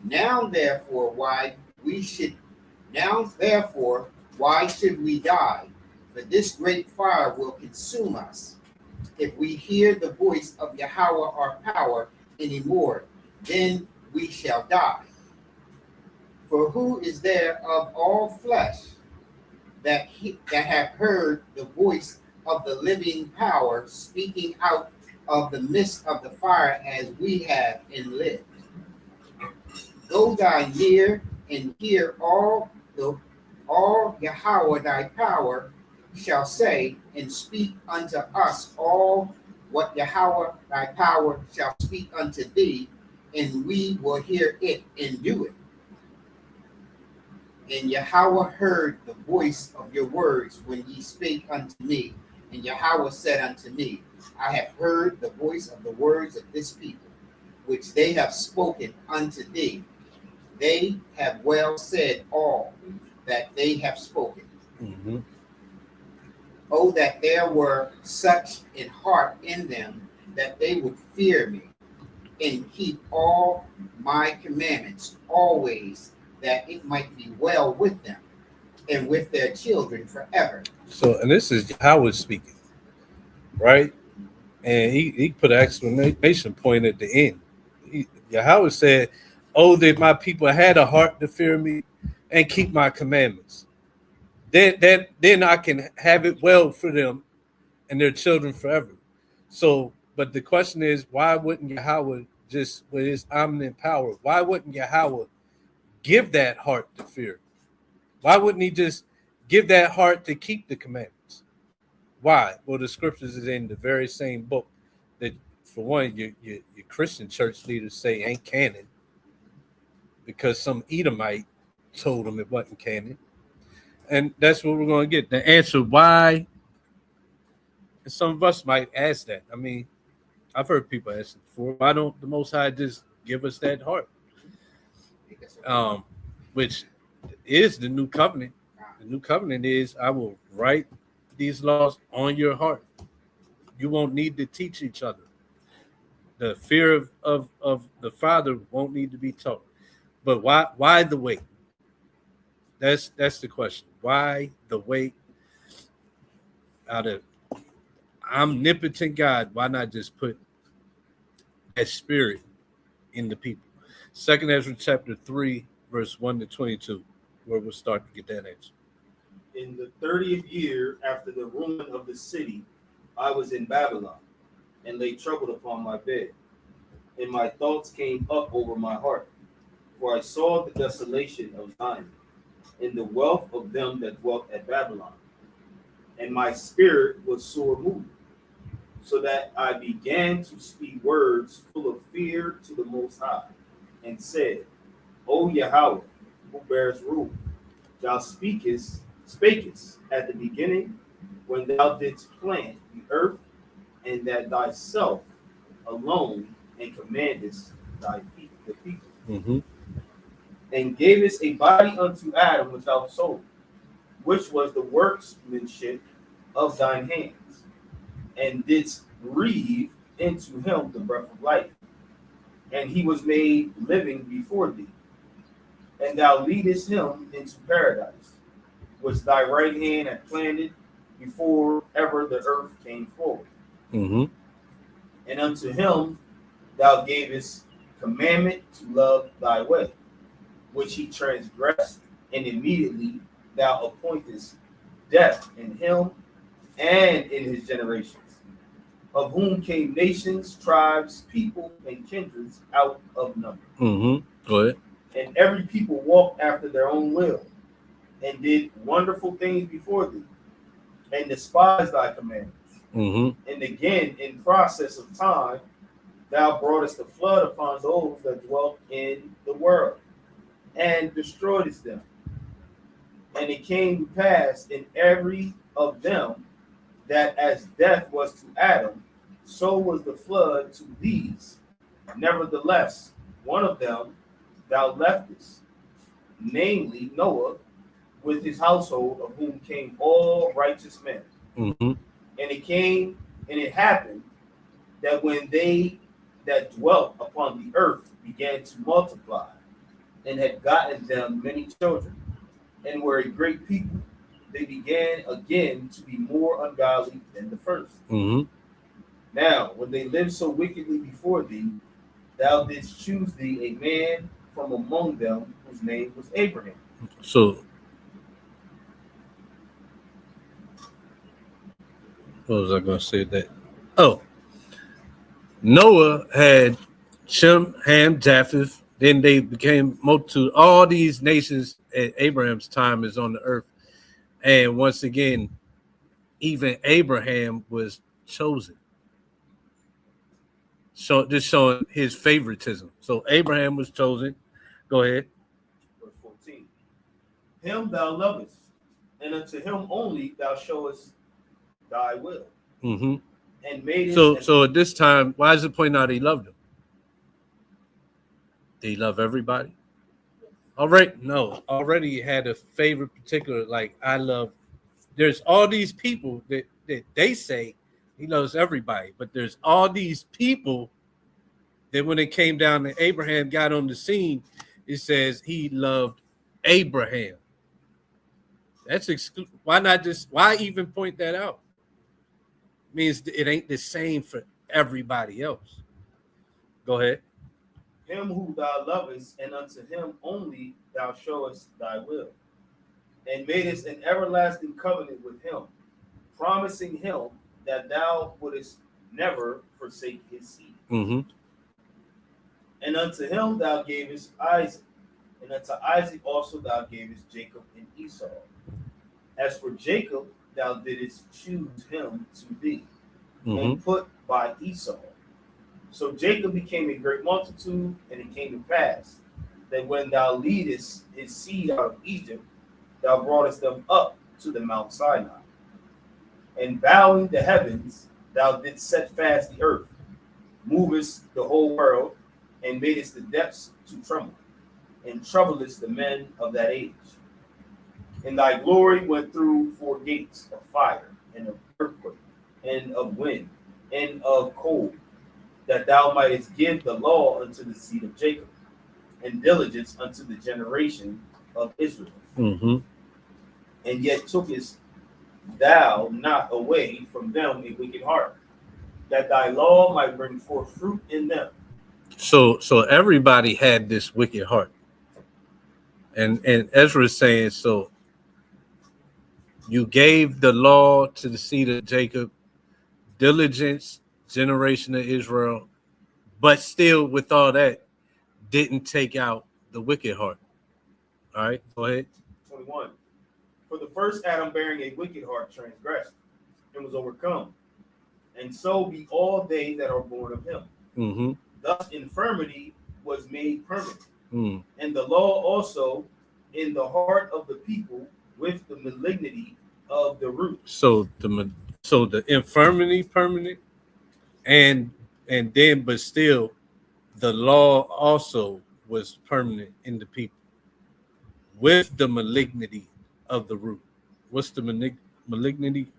Now therefore, why should we die? For this great fire will consume us. If we hear the voice of Yahweh our power anymore, then we shall die. For who is there of all flesh that have heard the voice of the living power speaking out of the midst of the fire as we have and lived? Go thou near and hear all Yahweh thy power shall say, and speak unto us all what Yahweh thy power shall speak unto thee, and we will hear it and do it. And Yahweh heard the voice of your words when ye spake unto me, And Yahweh said unto me, I have heard the voice of the words of this people, which they have spoken unto thee. They have well said all that they have spoken. Mm-hmm. Oh, that there were such an heart in them, that they would fear me and keep all my commandments always, that it might be well with them and with their children forever. So, and this is Howard speaking, right? And he put an exclamation point at the end. Yahweh said, "Oh, that my people had a heart to fear me and keep my commandments. Then I can have it well for them and their children forever." So, but the question is, why wouldn't Yahweh just with his omnipotent power? Why wouldn't Yahweh give that heart to fear? Why wouldn't he just give that heart to keep the commandments? Why? Well, the scriptures is in the very same book that, for one, your Christian church leaders say ain't canon because some Edomite told them it wasn't canon. And that's what we're going to get. The answer why, and some of us might ask that. I mean, I've heard people ask it before. Why don't the Most High just give us that heart? Which is the new covenant. The new covenant is, I will write these laws on your heart. You won't need to teach each other. The fear of the Father won't need to be taught. But why the wait? That's the question. Why the wait? Out of omnipotent God, why not just put that spirit in the people? 2 Ezra chapter 3, verse 1 to 22, where we'll start to get that answer. In the 30th year after the ruin of the city, I was in Babylon, and lay troubled upon my bed. And my thoughts came up over my heart, for I saw the desolation of Zion, and the wealth of them that dwelt at Babylon. And my spirit was sore moved, so that I began to speak words full of fear to the Most High, and said, O Yahweh, who bears rule, thou spakest at the beginning, when thou didst plant the earth, and that thyself alone and commandest the people, Mm-hmm. and gavest a body unto Adam without soul, which was the workmanship of thine hands, and didst breathe into him the breath of life, and he was made living before thee. And thou leadest him into paradise, which thy right hand had planted before ever the earth came forward. Mm-hmm. And unto him thou gavest commandment to love thy way, which he transgressed, and immediately thou appointest death in him and in his generations, of whom came nations, tribes, people, and kindreds out of number. Mm-hmm. Go ahead. And every people walked after their own will, and did wonderful things before thee, and despised thy commandments. Mm-hmm. And again, in process of time, thou broughtest a flood upon those that dwelt in the world, and destroyedst them. And it came to pass in every of them, that as death was to Adam, so was the flood to these. Nevertheless, one of them thou leftest, namely Noah, with his household, of whom came all righteous men. Mm-hmm. And it happened that when they that dwelt upon the earth began to multiply, and had gotten them many children, and were a great people, they began again to be more ungodly than the first. Mm-hmm. Now, when they lived so wickedly before thee, thou didst choose thee a man from among them, whose name was Abraham. So, what was I going to say that? Oh, Noah had Shem, Ham, Japheth. Then they became multitude. All these nations at Abraham's time is on the earth. And once again, even Abraham was chosen. So just showing his favoritism. So Abraham was chosen. Go ahead. Verse 14. Him thou lovest, and unto him only thou showest thy will, Mm-hmm. and made it. So at this time, why does it point out he loved them? Did he love everybody? Already he had a favorite particular, like I love. There's all these people that they say he loves everybody, but there's all these people that when it came down to Abraham got on the scene, it says he loved Abraham. That's why even point that out? Means it ain't the same for everybody else. Go ahead. Him who thou lovest, and unto him only thou showest thy will, and madest an everlasting covenant with him, promising him that thou wouldest never forsake his seed. Mm-hmm. And unto him thou gavest Isaac, and unto Isaac also thou gavest Jacob and Esau. As for Jacob, thou didst choose him to thee, and put by Esau. So Jacob became a great multitude, and it came to pass that when thou leadest his seed out of Egypt, thou broughtest them up to the Mount Sinai. And bowing the heavens, thou didst set fast the earth, movest the whole world, and madest the depths to tremble, and troublest the men of that age. And thy glory went through 4 gates of fire, and of earthquake, and of wind, and of cold, that thou mightest give the law unto the seed of Jacob, and diligence unto the generation of Israel. Mm-hmm. And yet tookest thou not away from them a wicked heart, that thy law might bring forth fruit in them. So everybody had this wicked heart. And Ezra is saying, so you gave the law to the seed of Jacob, diligence, generation of Israel, but still with all that, didn't take out the wicked heart. All right, go ahead. 21. For the first Adam bearing a wicked heart transgressed, and was overcome. And so be all they that are born of him. Mm-hmm. Thus infirmity was made permanent. Mm. And the law also in the heart of the people with the malignity of the root. So the infirmity permanent, and then but still the law also was permanent in the people with the malignity of the root. What's the malignity?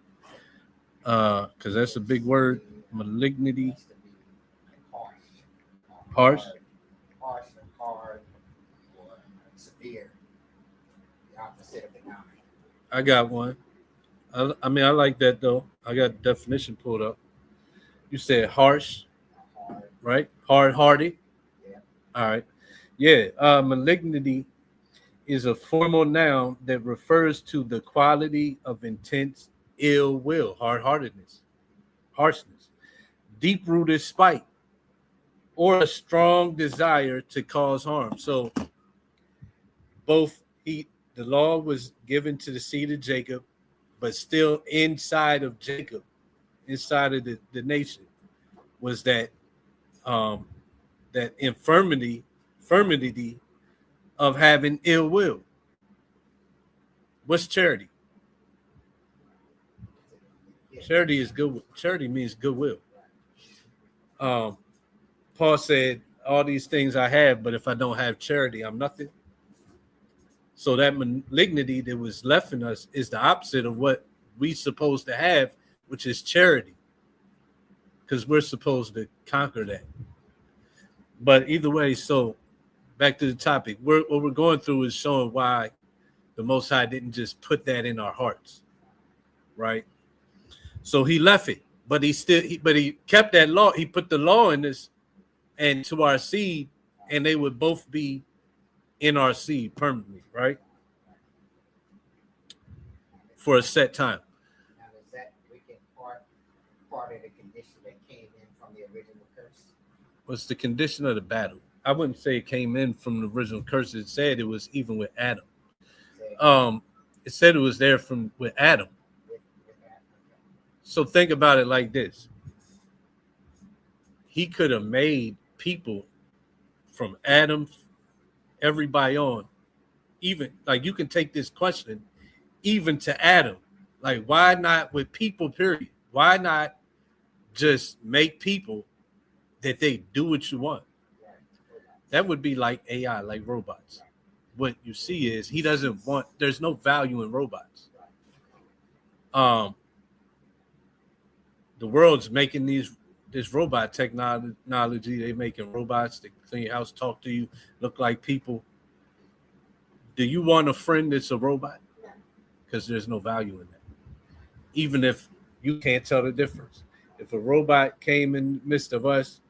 Because that's a big word. Malignity. Harsh. Harsh and hard, or severe. The opposite of benign. I got one. I mean, I like that though. I got the definition pulled up. You said harsh, Hard. right? Hard-hearted. Yeah. All right. Yeah. Malignity is a formal noun that refers to the quality of intense ill will, hard-heartedness, harshness, deep-rooted spite, or a strong desire to cause harm. So the law was given to the seed of Jacob, but still inside of Jacob, inside of the nation, was that that infirmity of having ill will. What's charity? Charity is good. Charity means goodwill. Paul said, all these things I have, but if I don't have charity, I'm nothing. So that malignity that was left in us is the opposite of what we're supposed to have, which is charity, because we're supposed to conquer that. But either way, so back to the topic, what we're going through is showing why the Most High didn't just put that in our hearts, right? So he left it, but he kept that law. He put the law in us and to our seed, and they would both be in our seed permanently, right? For a set time. Now, is that wicked part of the condition that came in from the original curse? What's the condition of the battle? I wouldn't say it came in from the original curse. It said it was even with Adam. It said it was there with Adam. So think about it like this. He could have made people from Adam, everybody on, even like you can take this question even to Adam, Like, why not with people, period? Why not just make people that they do what you want? That would be like AI, like robots. What you see is he doesn't want, there's no value in robots. The world's making this robot technology. They making robots that clean your house, talk to you, look like people. Do you want a friend that's a robot? Because there's no value in that. Even if you can't tell the difference. If a robot came in the midst of us,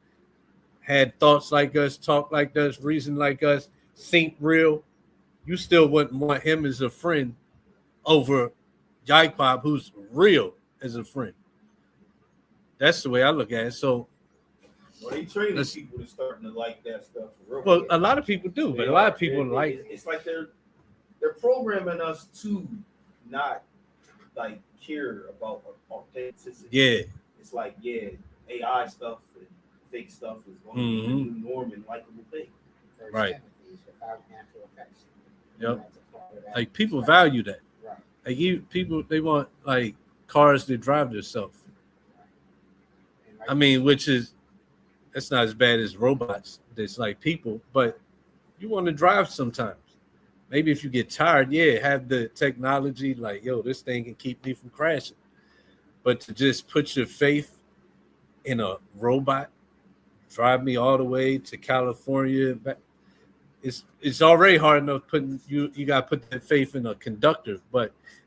had thoughts like us, talk like us, reason like us, think real, you still wouldn't want him as a friend over Jacob, who's real as a friend. That's the way I look at it. So, well, they training people to starting to like that stuff for real. Well, a lot of people do, but a lot of people like. It's like they're programming us to not like care about authenticity. Yeah. It's like AI stuff and fake stuff is going to be the new norm and likable thing. Right. Yep. Like people value that. Right. Like people, they want like cars that drive themselves. I mean, that's not as bad as robots. That's like people, but you want to drive sometimes. Maybe if you get tired, have the technology like, yo, this thing can keep me from crashing. But to just put your faith in a robot, drive me all the way to California, it's already hard enough putting you got to put that faith in a conductor.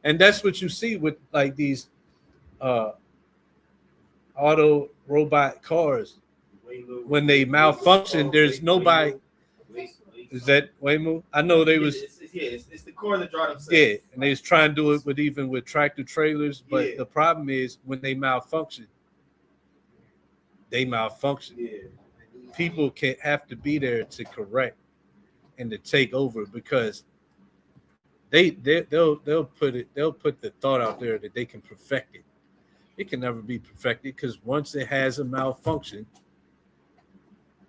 And that's what you see with like these auto robot cars. When they malfunction, there's nobody. Is that Waymo? I know they was. It's the car that drive themselves. Yeah, and they was trying to do it with tractor trailers, but the problem is when they malfunction. Yeah. People can't have to be there to correct and to take over because they'll put the thought out there that they can perfect it. It can never be perfected because once it has a malfunction,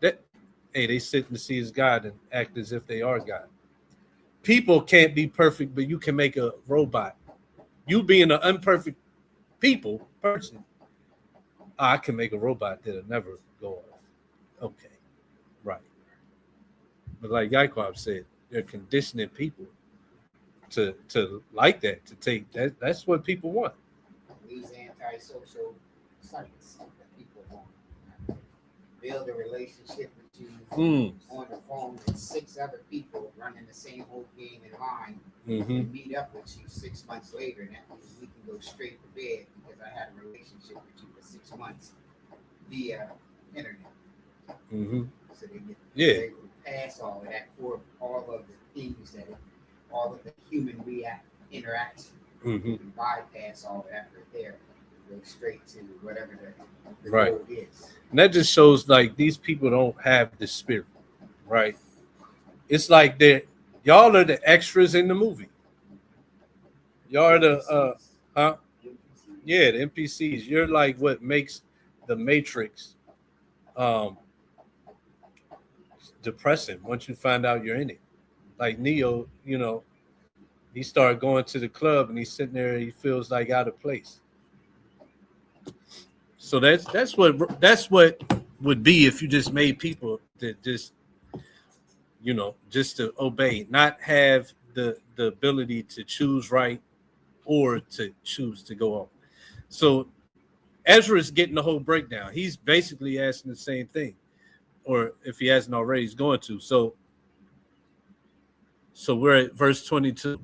they sit and see as God and act as if they are God. People can't be perfect, but you can make a robot. You being an imperfect person, I can make a robot that'll never go off. Okay, right. But like Yaquab said, they're conditioning people to like that, to take that. That's what people want. These antisocial sites that people want. Build a relationship with you on the phone with 6 other people running the same whole game in line and meet up with you 6 months later, and that means we can go straight to bed because I had a relationship with you for 6 months via internet. So they can pass all of that for all of the things that all of the human interaction. You can bypass all of that right there. Go straight to whatever the goal is. And that just shows like these people don't have the spirit, right? It's like y'all are the extras in the movie. Y'all are the the NPCs. You're like what makes the Matrix depressing once you find out you're in it. Like Neo, he started going to the club and he's sitting there and he feels like out of place. So that's what would be if you just made people that just to obey, not have the ability to choose right or to choose to go off. So Ezra is getting the whole breakdown. He's basically asking the same thing, or if he hasn't already, he's going to. So we're at verse 22,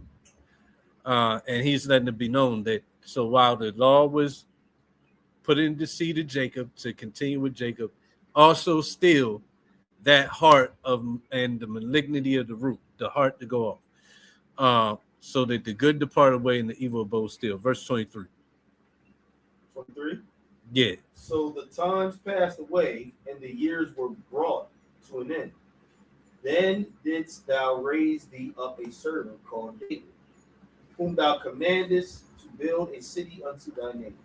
and he's letting it be known that so while the law was put in the seed of Jacob to continue with Jacob, also still that heart and the malignity of the root, the heart to go off, so that the good depart away and the evil abode still. Verse 23. 23? Yeah. So the times passed away and the years were brought to an end. Then didst thou raise thee up a servant called David, whom thou commandest to build a city unto thy name,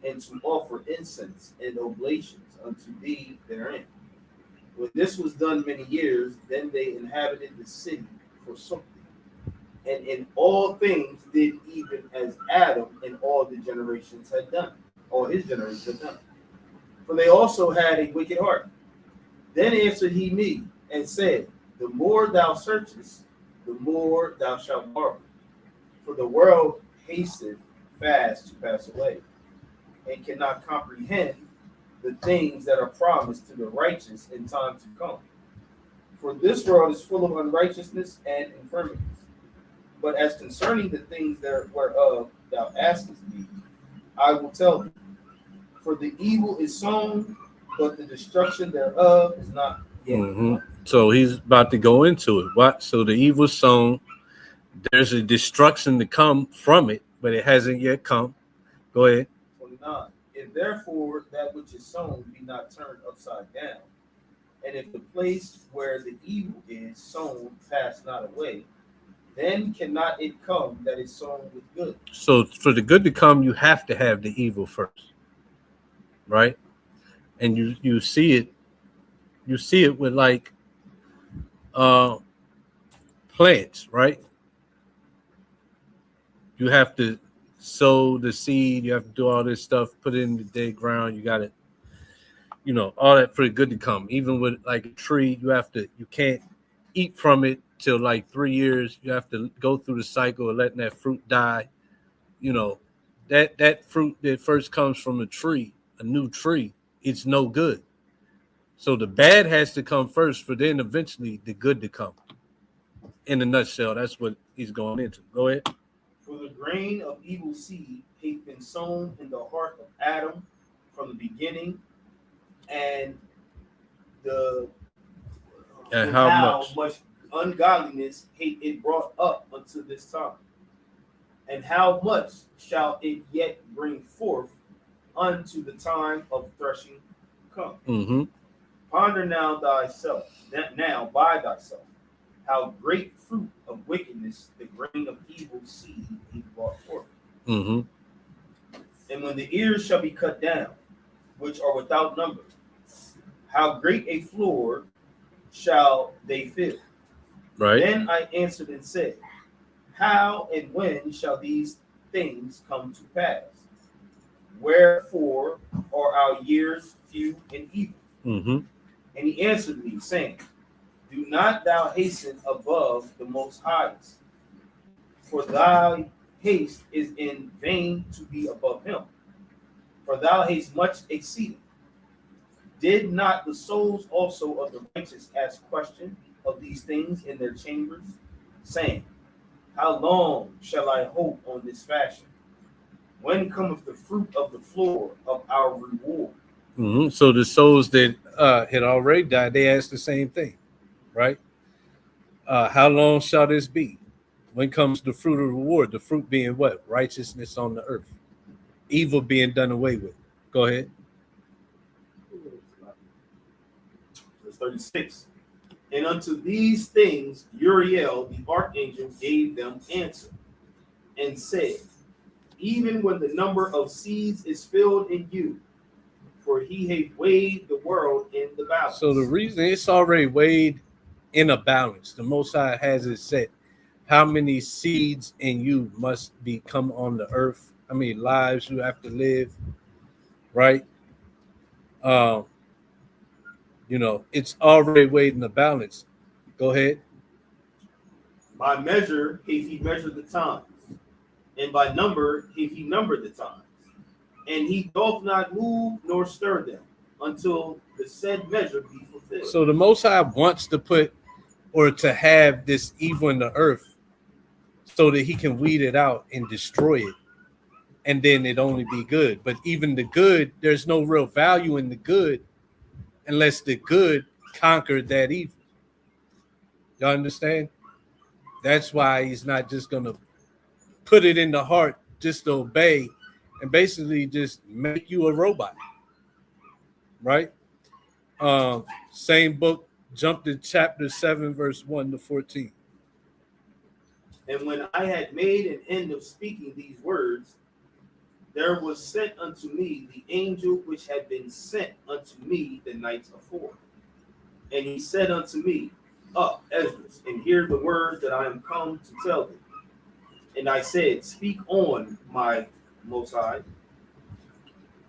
and to offer incense and oblations unto thee therein. When this was done many years, then they inhabited the city for something. and in all things did even as Adam and all the generations had done, all his generations had done. For they also had a wicked heart. Then answered he me and said, the more thou searchest, the more thou shalt marvel. For the world hasteth fast to pass away, and cannot comprehend the things that are promised to the righteous in time to come. For this world is full of unrighteousness and infirmities. But as concerning the things whereof thou askest me, I will tell thee. For the evil is sown, but the destruction thereof is not yet. Mm-hmm. So he's about to go into it. What? So the evil sown, there's a destruction to come from it, but it hasn't yet come. Go ahead. 29. If therefore that which is sown be not turned upside down, and if the place where the evil is sown pass not away, then cannot it come that is sown with good. So for the good to come, you have to have the evil first, right? And you see it with like plants, right? You have to sow the seed, you have to do all this stuff, put it in the dead ground, you got to, all that for the good to come. Even with like a tree, you can't eat from it till like 3 years. You have to go through the cycle of letting that fruit die. That fruit that first comes from a new tree, it's no good. So the bad has to come first for then eventually the good to come. In a nutshell, that's what he's going into. Go ahead. For the grain of evil seed hath been sown in the heart of Adam from the beginning, and how much ungodliness hath it brought up unto this time, and how much shall it yet bring forth unto the time of threshing come. Mm-hmm. Ponder now by thyself, how great fruit of wickedness the grain of evil seed he brought forth. Mm-hmm. And when the ears shall be cut down, which are without number, how great a floor shall they fill? Right. Then I answered and said, how and when shall these things come to pass? Wherefore are our years few and evil? Mm-hmm. And he answered me, saying, do not thou hasten above the Most Highest, for thy haste is in vain to be above him. For thou hast much exceeded. Did not the souls also of the righteous ask question of these things in their chambers, saying, how long shall I hope on this fashion? When cometh the fruit of the floor of our reward? Mm-hmm. So the souls that had already died, they asked the same thing, right? How long shall this be? When comes the fruit of reward? The fruit being what? Righteousness on the earth. Evil being done away with. Go ahead. Verse 36. And unto these things Uriel the archangel gave them answer, and said, even when the number of seeds is filled in you, for he hath weighed the world in the balance. So the reason it's already weighed in a balance, the Most High has it set how many seeds in you must become on the earth, how many lives you have to live, right? It's already weighed in the balance. Go ahead. By measure hath he measured the times, and by number hath he numbered the times. And he doth not move nor stir them until the said measure be fulfilled. So the Most High wants to put or to have this evil in the earth so that he can weed it out and destroy it. And then it only be good. But even the good, there's no real value in the good unless the good conquered that evil. Y'all understand? That's why he's not just going to put it in the heart just to obey and basically just make you a robot. Right? Same book, jump to chapter 7, verse 1 to 14. And when I had made an end of speaking these words, there was sent unto me the angel which had been sent unto me the night afore. And he said unto me, up, Esdras, and hear the words that I am come to tell thee. And I said, Speak on, my Most High.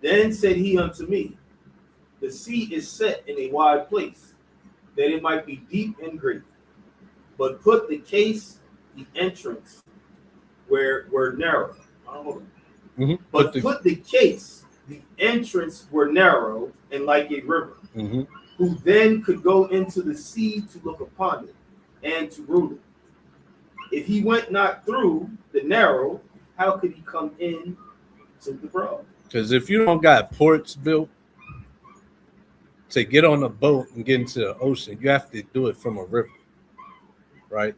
Then said he unto me, The sea is set in a wide place, that it might be deep and great. But put the case, the entrance, where were narrow. Mm-hmm. But put the case, the entrance were narrow and like a river, mm-hmm. who then could go into the sea to look upon it and to rule it. If he went not through the narrow, how could he come in to the broad? Because if you don't got ports built to get on a boat and get into the ocean, you have to do it from a river, right?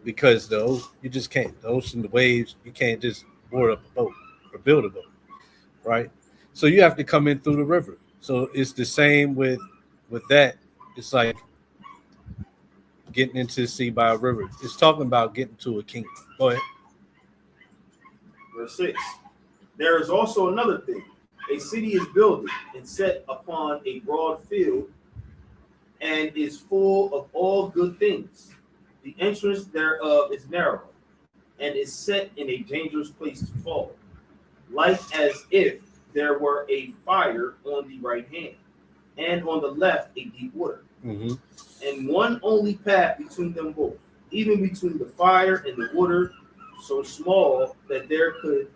Because you just can't. The ocean, the waves, you can't just board up a boat or build a boat, right? So you have to come in through the river. So it's the same with that. It's like getting into the sea by a river. It's talking about getting to a kingdom. Go ahead. Verse 6. There is also another thing. A city is builded and set upon a broad field and is full of all good things. The entrance thereof is narrow and is set in a dangerous place to fall, like as if there were a fire on the right hand, and on the left a deep water, mm-hmm. and one only path between them both, even between the fire and the water, so small that there could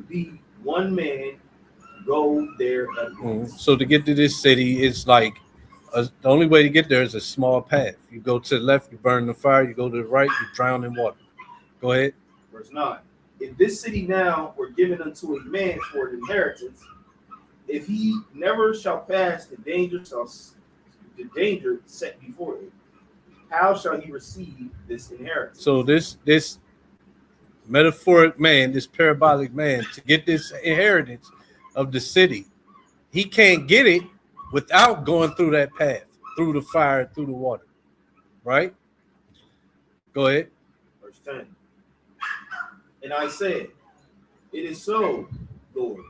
be one man go there at once. Mm-hmm. So to get to this city, it's like the only way to get there is a small path. You go to the left, you burn the fire. You go to the right, you drown in water. Go ahead. Verse 9. If this city now were given unto a man for an inheritance, if he never shall pass the danger set before it, how shall he receive this inheritance? So this metaphoric man, this parabolic man, to get this inheritance of the city, he can't get it without going through that path, through the fire, through the water, right? Go ahead. Verse 10. And I said, It is so, Lord.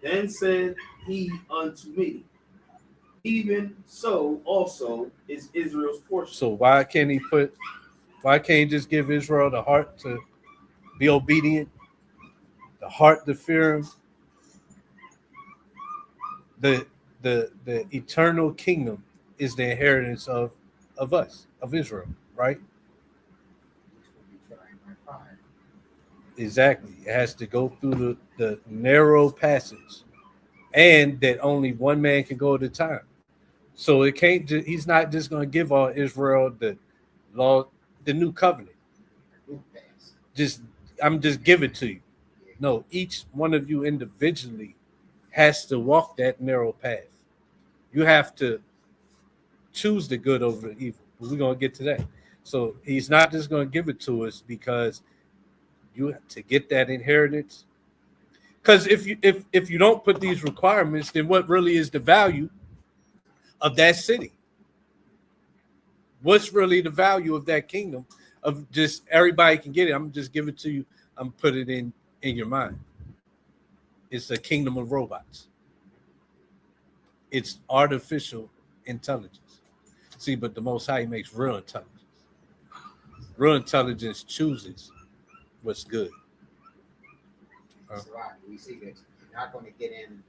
Then said he unto me, Even so also is Israel's portion. So why can't he just give Israel the heart to be obedient, the heart to fear him? The eternal kingdom is the inheritance of us, of Israel, right? Exactly. It has to go through the narrow passage, and that only one man can go at a time. So it can't. He's not just going to give all Israel the law, the new covenant. I'm just give it to you. No, each one of you individually has to walk that narrow path. You have to choose the good over the evil. We're going to get to that. So he's not just going to give it to us because you have to get that inheritance. Because if you don't put these requirements, then what really is the value of that city? What's really the value of that kingdom? Of just everybody can get it. I'm just give it to you. I'm put it in your mind. It's a kingdom of robots. It's artificial intelligence. See, but the Most High makes real intelligence. Real intelligence chooses what's good. We see that you're not going to get in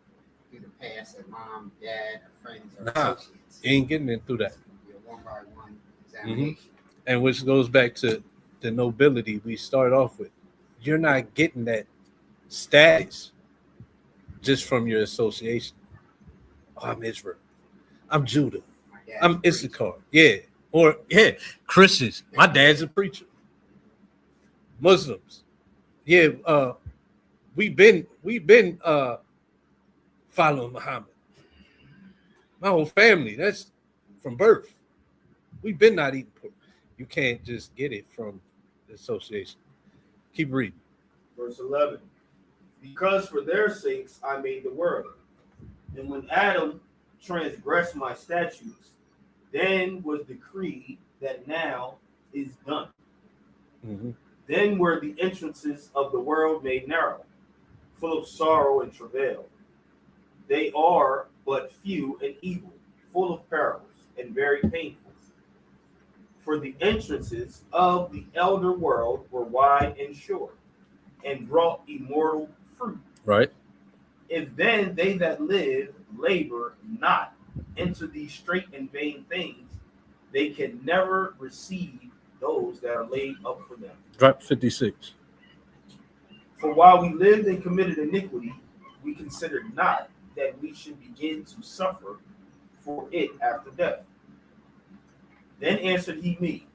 through the past of mom, dad, friends, or Nah, associates. you ain't getting in through that. You're one by one examination. Mm-hmm. And which goes back to the nobility we start off with. You're not getting that status just from your association. Oh, I'm Israel. I'm Judah. I'm Issachar. Yeah. Or Christians. My dad's a preacher. Muslims. Yeah, we've been following Muhammad. My whole family, that's from birth. We've been not eating pork. You can't just get it from the association. Keep reading. Verse 11. Because for their sakes I made the world. And when Adam transgressed my statutes, then was decreed that now is done. Mm-hmm. Then were the entrances of the world made narrow, full of sorrow and travail. They are but few and evil, full of perils and very painful. For the entrances of the elder world were wide and short, and brought immortal fruit. Right. If then they that live labor not into these straight and vain things, they can never receive those that are laid up for them. Drop 56. For while we lived and committed iniquity, we considered not that we should begin to suffer for it after death. Then answered he me,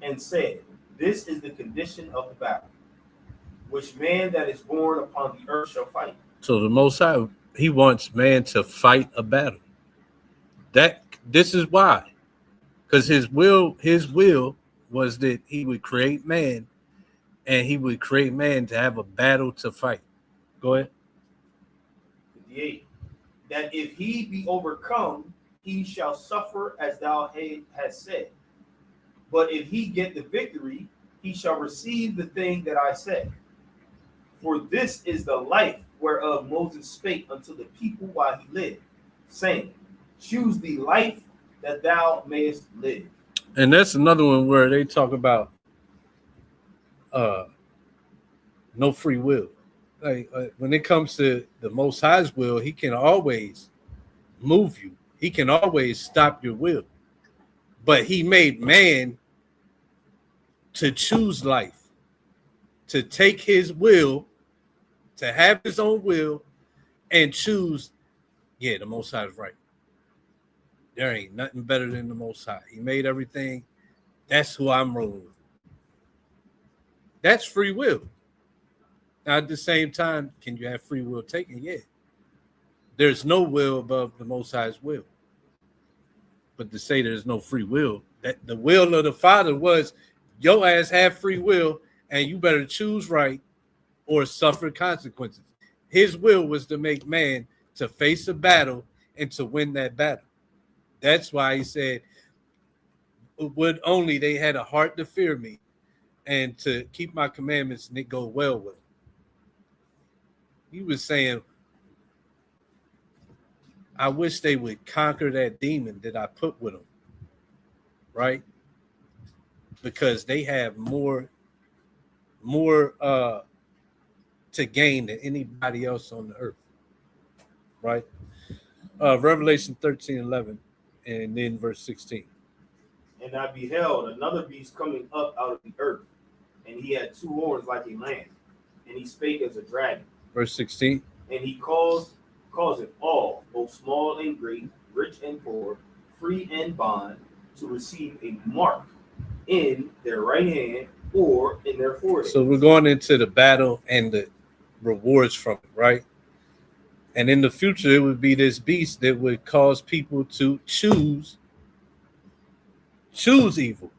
and said, This is the condition of the battle, which man that is born upon the earth shall fight. So the Most High, he wants man to fight a battle. This is why. Because his will was that he would create man, and he would create man to have a battle to fight. Go ahead. 58. That if he be overcome, he shall suffer as thou hast said. But if he get the victory, he shall receive the thing that I said. For this is the life whereof Moses spake unto the people while he lived, saying, Choose the life that thou mayest live. And that's another one where they talk about no free will. Like when it comes to the Most High's will, he can always move you. He can always stop your will. But he made man to choose life, to take his will, to have his own will, and choose, the Most High is right. There ain't nothing better than the Most High. He made everything. That's who I'm rolling with. That's free will. Now, at the same time, can you have free will taken? Yeah. There's no will above the Most High's will. But to say there's no free will, that the will of the Father was your ass have free will, and you better choose right or suffer consequences. His will was to make man to face a battle and to win that battle. That's why he said, would only they had a heart to fear me and to keep my commandments and it go well with them. He was saying, I wish they would conquer that demon that I put with them, right? Because they have more to gain than anybody else on the earth, right? Revelation 13:11, and then verse 16. And I beheld another beast coming up out of the earth, and he had two horns like a lamb, and he spake as a dragon. Verse 16. And he causeth all, both small and great, rich and poor, free and bond, to receive a mark in their right hand or in their forehead. So we're going into the battle and the rewards from it, right? And in the future, it would be this beast that would cause people to choose evil,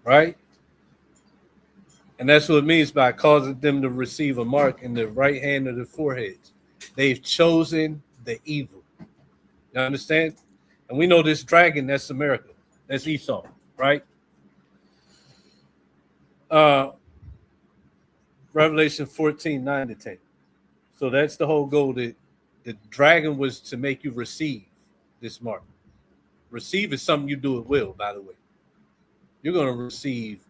right? And that's what it means by causing them to receive a mark in the right hand or the foreheads. They've chosen the evil. You understand? And we know this dragon, that's America. That's Esau, right? Revelation 14:9-10. So that's the whole goal. That the dragon was to make you receive this mark. Receive is something you do at will, by the way. You're going to receive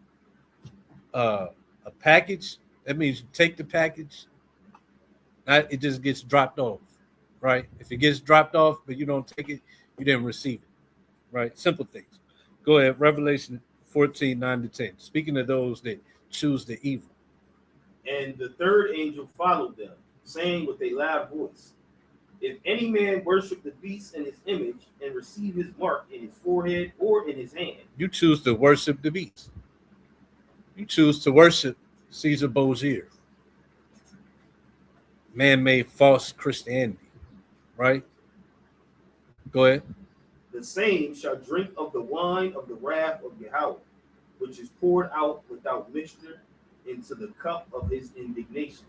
a package. That means you take the package. It just gets dropped off, right? If it gets dropped off, but you don't take it, you didn't receive it, right? Simple things. Go ahead. Revelation 14:9-10. Speaking of those that choose the evil. And the third angel followed them, saying with a loud voice, If any man worship the beast and his image and receive his mark in his forehead or in his hand. You choose to worship the beast. You choose to worship Caesar Borgia. Man-made false Christianity, right? Go ahead. The same shall drink of the wine of the wrath of Yahweh, which is poured out without mixture into the cup of his indignation.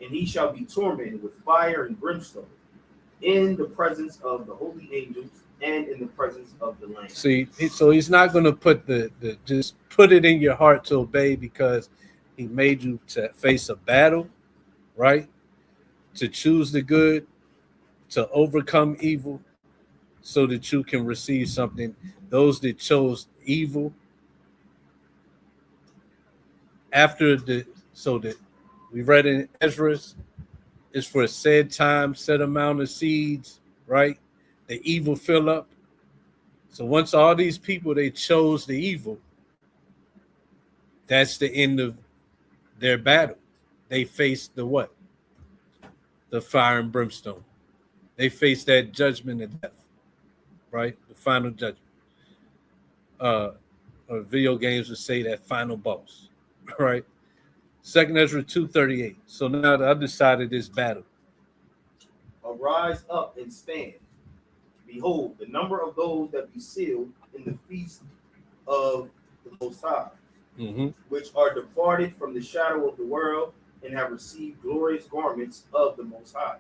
And he shall be tormented with fire and brimstone in the presence of the holy angels and in the presence of the Lamb. See, so he's not going to put just put it in your heart to obey because he made you to face a battle, right? To choose the good, to overcome evil, so that you can receive something. Those that chose evil after the so that we read in Ezra's is for a said time, set amount of seeds, right? The evil fill up. So once all these people they chose the evil, that's the end of their battle. They face the what? The fire and brimstone. They face that judgment of death, right? The final judgment. Or video games would say that final boss, right? Second Ezra 2:38. So now the other side of this battle. Arise up and stand. Behold, the number of those that be sealed in the feast of the Most High, which are departed from the shadow of the world and have received glorious garments of the Most High.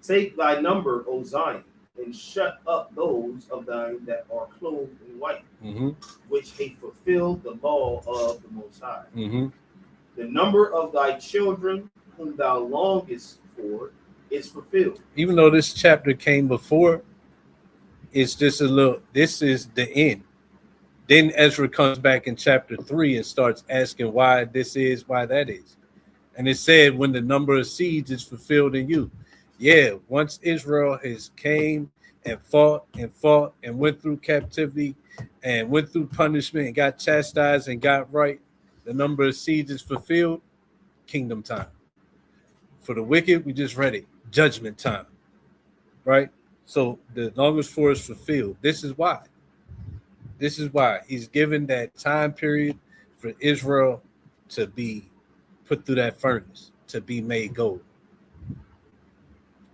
Take thy number, O Zion, and shut up those of thine that are clothed in white, which have fulfilled the law of the Most High. The number of thy children whom thou longest for is fulfilled. Even though this chapter came before, it's just a little, this is the end. Then Ezra comes back in chapter 3 and starts asking why this is, why that is. And it said, when the number of seeds is fulfilled in you. Yeah, once Israel has came and fought and went through captivity and went through punishment and got chastised and got right, the number of seeds is fulfilled, kingdom time. For the wicked, we just read it, judgment time, right? So the longest for is fulfilled. This is why. This is why he's given that time period for Israel to be put through that furnace, to be made gold.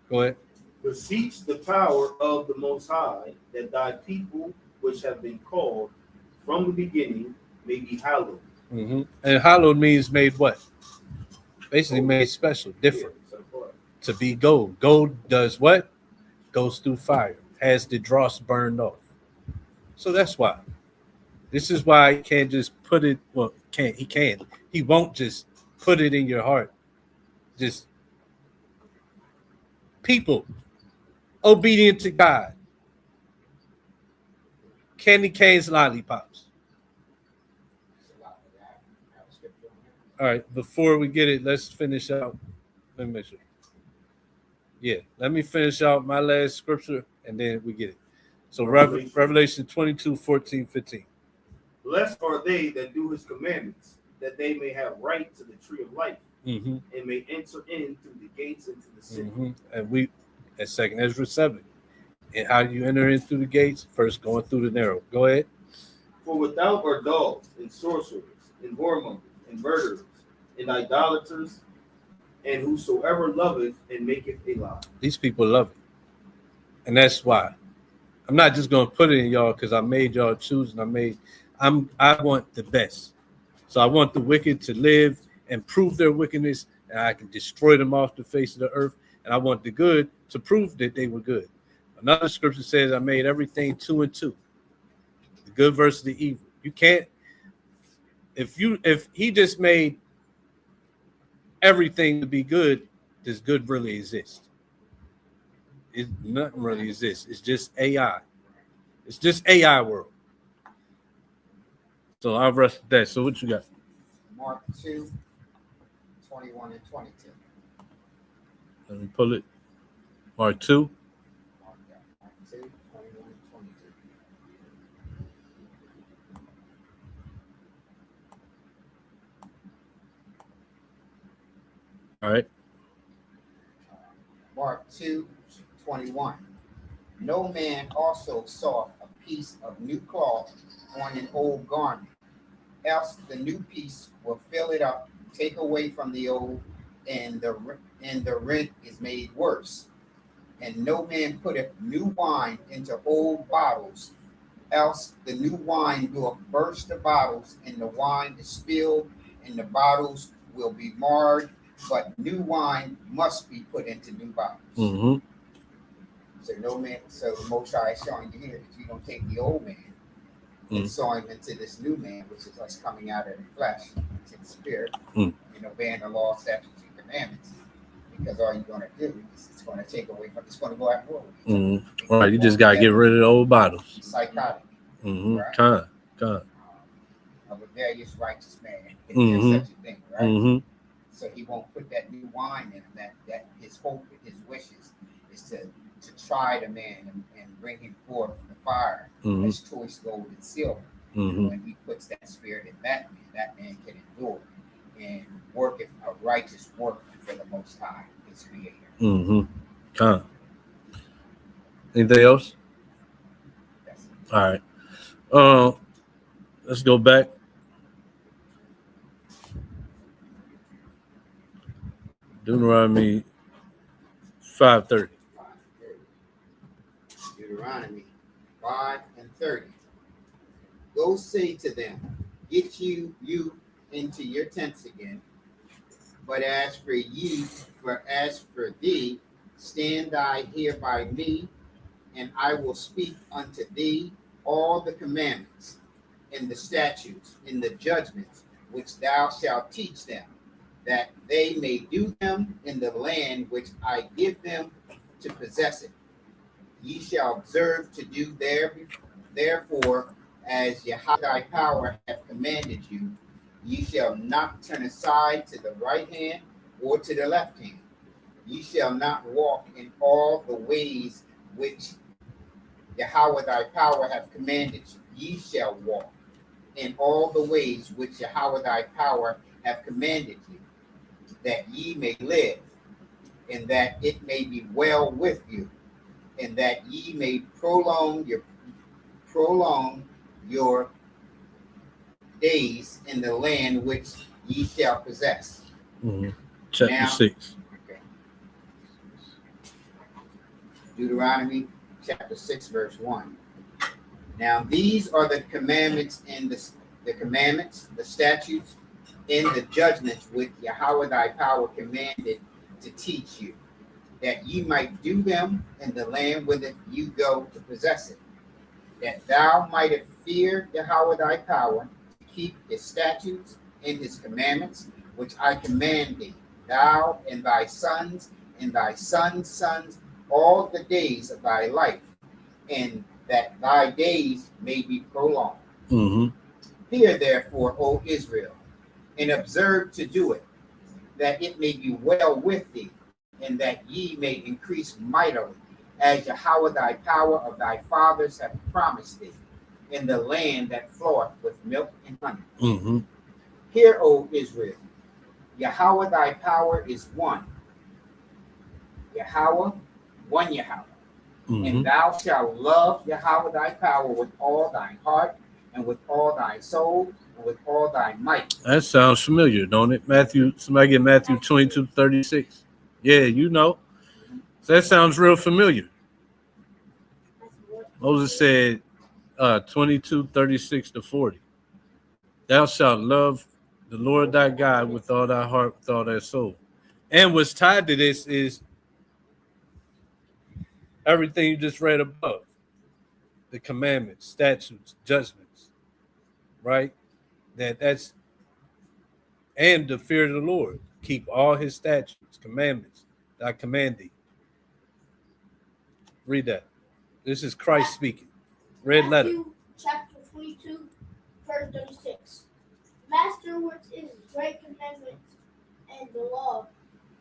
Go ahead. Beseech the power of the Most High, that thy people which have been called from the beginning may be hallowed. And hallowed means made what? Basically made special, different. To be gold. Gold does what? Goes through fire, has the dross burned off. So that's why. This is why he can't just put it, well, he can. He won't just put it in your heart. Just people obedient to God. Candy canes, lollipops. All right, before we get it, let's finish out. Let me make sure. Yeah, let me finish out my last scripture and then we get it. So Revelation 22, 14, 15. Blessed are they that do his commandments, that they may have right to the tree of life, and may enter in through the gates into the city. And we at 2 Ezra 7. And how do you enter in through the gates? First going through the narrow. Go ahead. For without are dogs, and sorcerers, and whoremongers, and murderers, and idolaters, and whosoever loveth and maketh a lie. These people love it. And that's why. I'm not just gonna put it in y'all because I made y'all choose, and I want the best. So I want the wicked to live and prove their wickedness, and I can destroy them off the face of the earth. And I want the good to prove that they were good. Another scripture says I made everything 2 and 2. The good versus the evil. You can't, if he just made everything to be good, does good really exist? Nothing really exists. It's just AI. It's just AI world. So I'll rest with that. So what you got? Mark 2, 21 and 22. Let me pull it. Mark 2. Mark 2, 21 and 22. All right. Mark 2, 21. No man also saw a piece of new cloth on an old garment, else the new piece will fill it up, take away from the old, and the rent is made worse. And no man putteth new wine into old bottles, else the new wine will burst the bottles, and the wine is spilled, and the bottles will be marred. But new wine must be put into new bottles. So no man. So the Most High is showing you here that you don't take the old man and sow him into this new man, which is us coming out of the flesh, into the spirit, and obeying the law, statutes, and commandments. because all you're going to do is it's going to take away from, it's going to go out forward. All right, you just got to get rid of the old bottles. Psychotic. Right? Con. A rebellious righteous man, if Mhm. there's such a thing, right? Mm-hmm. So he won't put that new wine in him. That his hope and his wishes is to try the man and bring him forth from the fire as choice gold and silver. And when he puts that spirit in that man can endure and work a righteous work for the Most High, his Creator. Con. Anything else? That's it. All right. Let's go back. Deuteronomy 5:30. Deuteronomy 5:30. Go say to them, get you into your tents again. But as for thee, stand thou here by me, and I will speak unto thee all the commandments and the statutes and the judgments which thou shalt teach them, that they may do them in the land which I give them to possess it. Ye shall observe to do therefore as Yahweh thy power hath commanded you. Ye shall not turn aside to the right hand or to the left hand. Ye shall not walk in all the ways which Yahweh thy power hath commanded you. Ye shall walk in all the ways which Yahweh thy power hath commanded you, that ye may live, and that it may be well with you, and that ye may prolong your days in the land which ye shall possess. Chapter 6. Okay. Deuteronomy chapter 6, verse 1. Now these are the commandments and the statutes, and the judgments which Yahweh thy power commanded to teach you, that ye might do them in the land whither you go to possess it, that thou mightest fear Yahweh thy power, to keep his statutes and his commandments, which I command thee, thou and thy sons and thy sons' sons, all the days of thy life, and that thy days may be prolonged. Hear therefore, O Israel, and observe to do it, that it may be well with thee, and that ye may increase mightily, as Yahweh thy power of thy fathers hath promised thee, in the land that floweth with milk and honey. Hear, O Israel, Yahweh thy power is one. Yahweh, one Yahweh. And thou shalt love Yahweh thy power with all thy heart, and with all thy soul, and with all thy might. That sounds familiar, don't it? Somebody get Matthew 22:36. Yeah, you know. So that sounds real familiar. Moses said 22:36-40. Thou shalt love the Lord thy God with all thy heart, with all thy soul. And what's tied to this is everything you just read above. The commandments, statutes, judgments, right? That's and the fear of the Lord. Keep all his statutes, commandments that I command thee. Read that. This is Christ speaking. Red letter. Matthew chapter 22, verse 36. Master, which is great commandment and the law.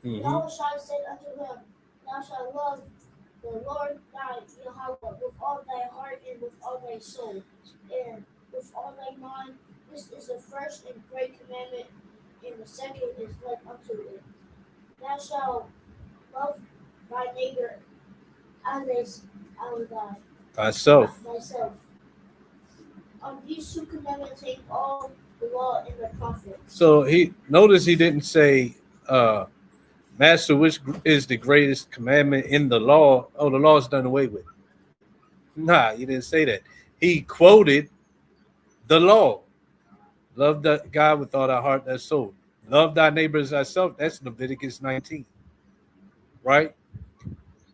Yahweh said unto them, thou shalt love the Lord thy Yahweh with all thy heart and with all thy soul and with all thy mind. This is the first and great commandment, and the second is like unto it. Thou shalt love thy neighbor as thyself. On these two commandments hang all the law and the prophets. So he didn't say, Master, which is the greatest commandment in the law? Oh, the law is done away with. Nah, he didn't say that. He quoted the law. Love God with all thy heart, thy soul. Love thy neighbor as thyself. That's Leviticus 19. Right?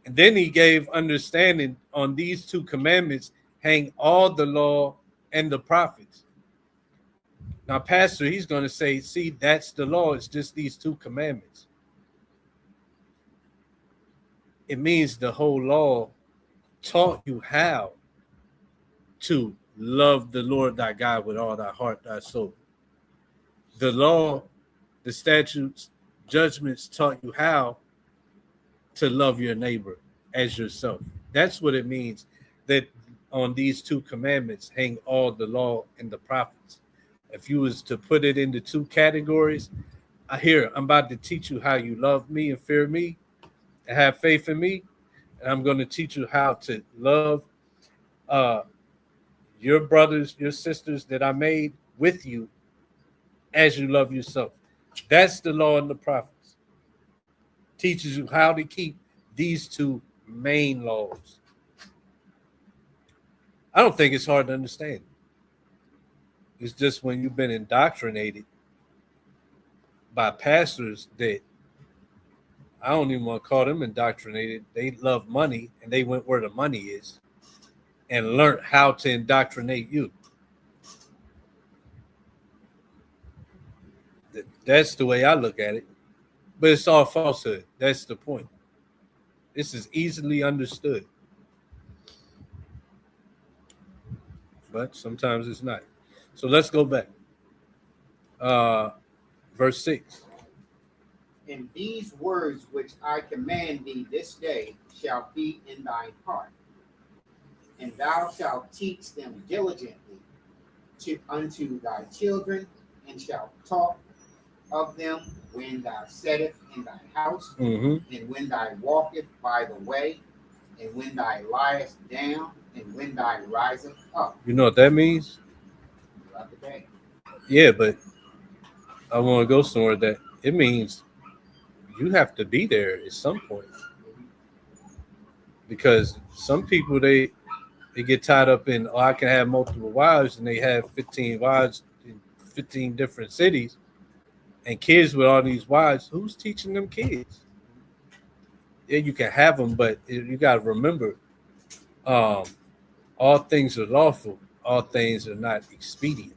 And then he gave understanding on these two commandments hang all the law and the prophets. Now, Pastor, he's going to say, see, that's the law. It's just these two commandments. it means the whole law taught you how to love the Lord thy God with all thy heart, thy soul. The law, the statutes, judgments taught you how to love your neighbor as yourself. That's what it means that on these two commandments hang all the law and the prophets. If you was to put it into two categories, I'm about to teach you how you love me and fear me and have faith in me. And I'm going to teach you how to love your brothers, your sisters that I made with you as you love yourself. That's the law and the prophets. Teaches you how to keep these two main laws. I don't think it's hard to understand. It's just when you've been indoctrinated by pastors that I don't even want to call them indoctrinated. They love money and they went where the money is and learned how to indoctrinate you. That's the way I look at it. But it's all falsehood. That's the point. This is easily understood. But sometimes it's not. So let's go back. Verse 6. And these words which I command thee this day shall be in thine heart, and thou shalt teach them diligently unto thy children, and shalt talk of them when thou sittest in thy house, and when thou walkest by the way, and when thou liest down, and when thou risest up. You know what that means? Throughout the day. Yeah, but I want to go somewhere that it means you have to be there at some point. Because some people, they get tied up in, I can have multiple wives, and they have 15 wives in 15 different cities and kids with all these wives. Who's teaching them kids? Yeah, you can have them, but you got to remember, all things are lawful. All things are not expedient.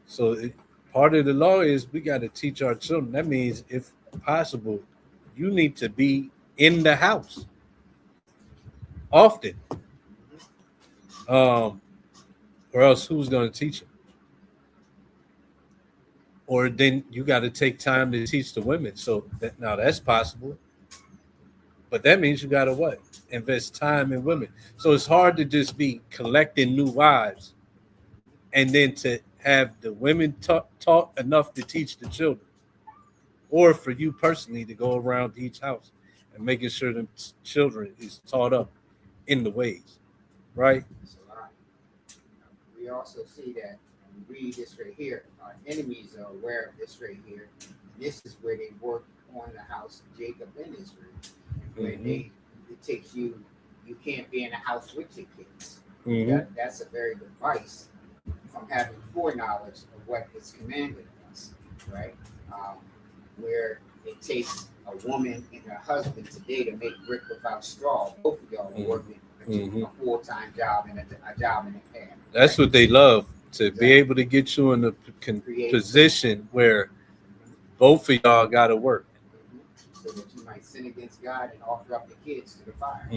So part of the law is we got to teach our children. That means, if possible, you need to be in the house often. Or else who's going to teach them? Or then you got to take time to teach the women. So now that's possible. But that means you got to what? Invest time in women. So it's hard to just be collecting new wives and then to have the women taught enough to teach the children. Or for you personally to go around each house and making sure the children is taught up in the ways. Right? So, we also see that when we read this right here, our enemies are aware of this right here. And this is where they work on the house of Jacob and Israel. Where it takes you can't be in the house with your kids. That's a very good advice from having foreknowledge of what is commanded of us, right? Where it takes a woman and her husband today to make brick without straw. Both of y'all are working a full-time job and a job in a half. That's what they love, to be able to get you in a position where both of y'all got to work. So that you might sin against God and offer up the kids to the fire.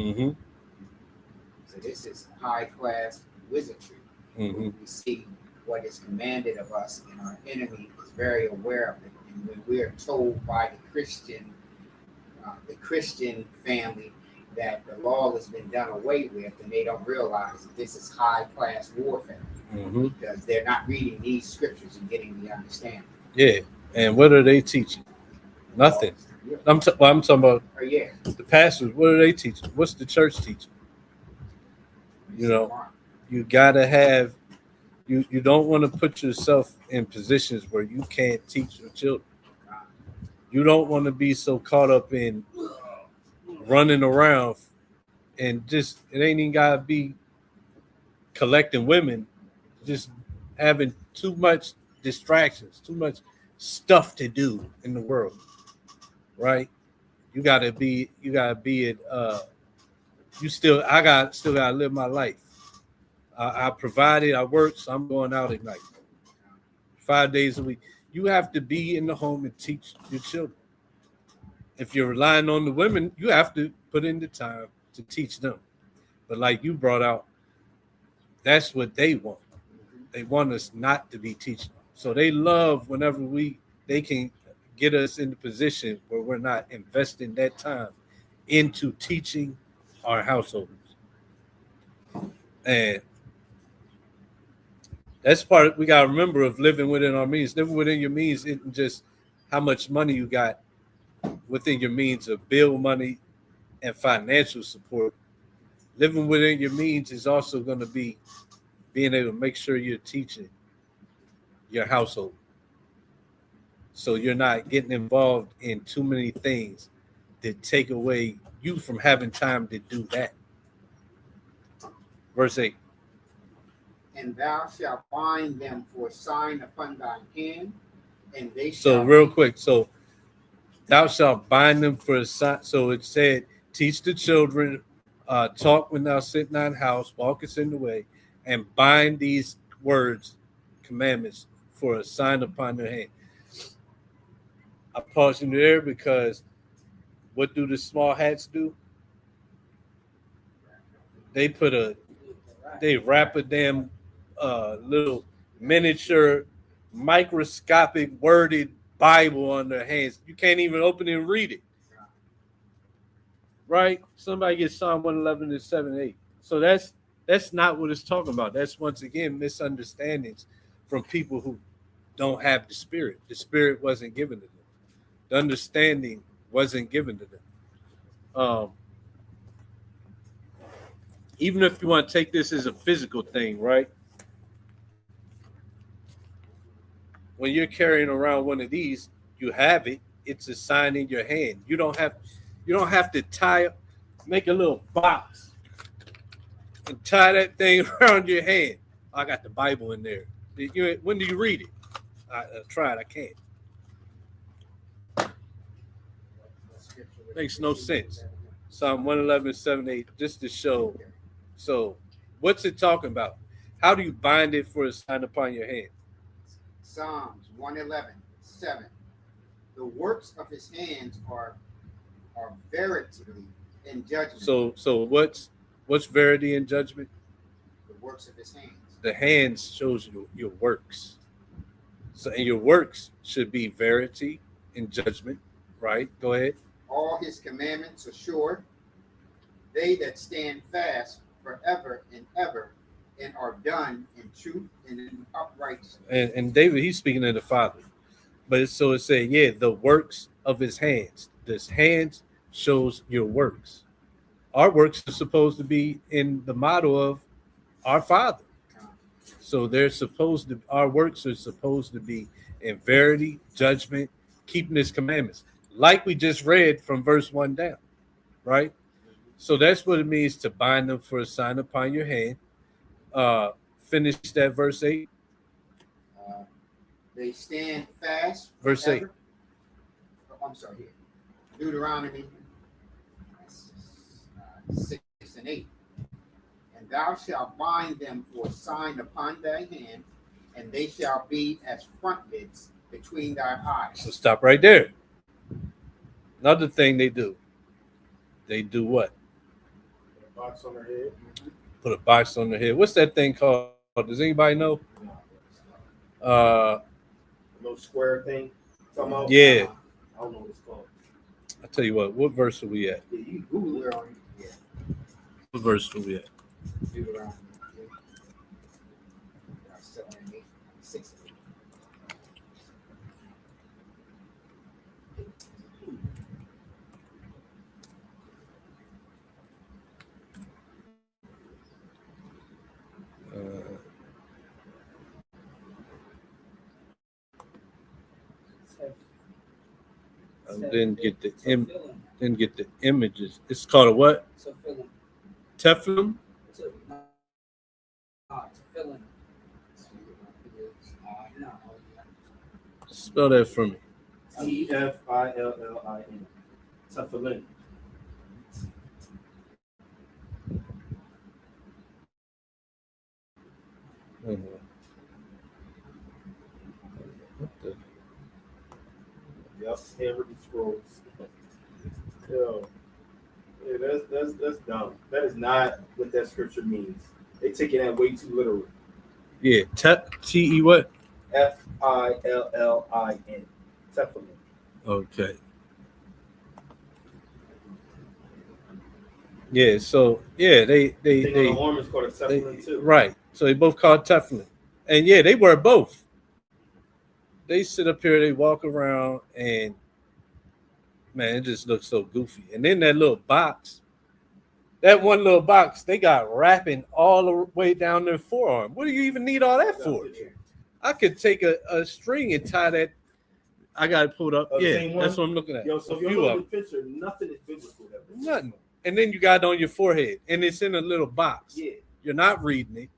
So this is high-class wizardry. We see what is commanded of us, and our enemy is very aware of it. And when we are told by the Christian family that the law has been done away with, and they don't realize that this is high-class warfare because they're not reading these scriptures and getting the understanding. Yeah, and what are they teaching? Nothing. I'm talking about the pastors. What are they teaching? What's the church teaching? You know, you gotta have. You don't want to put yourself in positions where you can't teach your children. You don't want to be so caught up in running around and just, it ain't even gotta be collecting women, just having too much distractions, too much stuff to do in the world, right? You gotta be it. I gotta live my life. I provided, I work, so I'm going out at night, 5 days a week. You have to be in the home and teach your children. if you're relying on the women, you have to put in the time to teach them. But like you brought out, that's what they want. They want us not to be teaching. So they love whenever they can get us in the position where we're not investing that time into teaching our householders. And that's part we gotta remember of living within our means. Living within your means isn't just how much money you got within your means of bill money and financial support. Living within your means is also going to be being able to make sure you're teaching your household. So you're not getting involved in too many things that take away you from having time to do that. Verse 8. And thou shalt bind them for a sign upon thine hand, and they So shall real quick, so thou shalt bind them for a sign. So it said, teach the children, talk when thou sit in thine house, walkest in the way, and bind these words, commandments, for a sign upon their hand. I pause in there because what do the small hats do? They wrap a damn little miniature microscopic worded Bible on their hands. You can't even open it and read it. Right? Somebody gets Psalm 111 and 7 8. So that's not what it's talking about. That's once again misunderstandings from people who don't have the spirit. The spirit wasn't given to them. The understanding wasn't given to them. Even if you want to take this as a physical thing, right? When you're carrying around one of these, you have it. It's a sign in your hand. You don't have to make a little box and tie that thing around your hand. I got the Bible in there. When do you read it? I tried. I can't. Makes no sense. Psalm 111, 7, 8, just to show. So, what's it talking about? How do you bind it for a sign upon your hand? Psalms 111, 7. The works of his hands are veritably in judgment. So what's verity in judgment? The works of his hands. The hands shows you your works. So and your works should be verity in judgment, right? Go ahead. All his commandments are sure. They that stand fast forever and ever, and are done in truth and in uprightness. And David, he's speaking of the Father. But so it's saying, yeah, the works of his hands. This hands shows your works. Our works are supposed to be in the model of our Father. So our works are supposed to be in verity, judgment, keeping his commandments. Like we just read from verse 1 down, right? So that's what it means to bind them for a sign upon your hand. Finish that verse 8. They stand fast. Verse 8. I'm sorry, here. Deuteronomy 6 and 8. And thou shalt bind them for a sign upon thy hand, and they shall be as frontlets between thy eyes. So stop right there. Another thing they do what? Put a box on their head. Put a box on their head. What's that thing called? Does anybody know? Little square thing. Yeah. I don't know what it's called. I tell you what verse are we at? Yeah, you Google it on it. Yeah. What verse are we at? Deuteronomy 7 and 8, 6 and 8. Didn't get the images. It's called a what? Tefillin. Spell that for me. Tefillin. Tefillin. What the? Yep, handwritten scrolls. Yo, yeah, that's dumb. That is not what that scripture means. They taking that way too literal. Yeah, T-E what? Fillin. Tefillin. Okay. Yeah, so yeah, Thing on the arm is called a tefillin too. right. So they both called Teflon. And yeah, they wear both. They sit up here, they walk around, and man, it just looks so goofy. And then that little box, that one little box, they got wrapping all the way down their forearm. What do you even need all that for? I could take a string and tie that. I got it pulled up. Yeah, that's what I'm looking at. Yo, so if you look at the picture, nothing is biblical. Nothing. And then you got it on your forehead, and it's in a little box. Yeah. You're not reading it.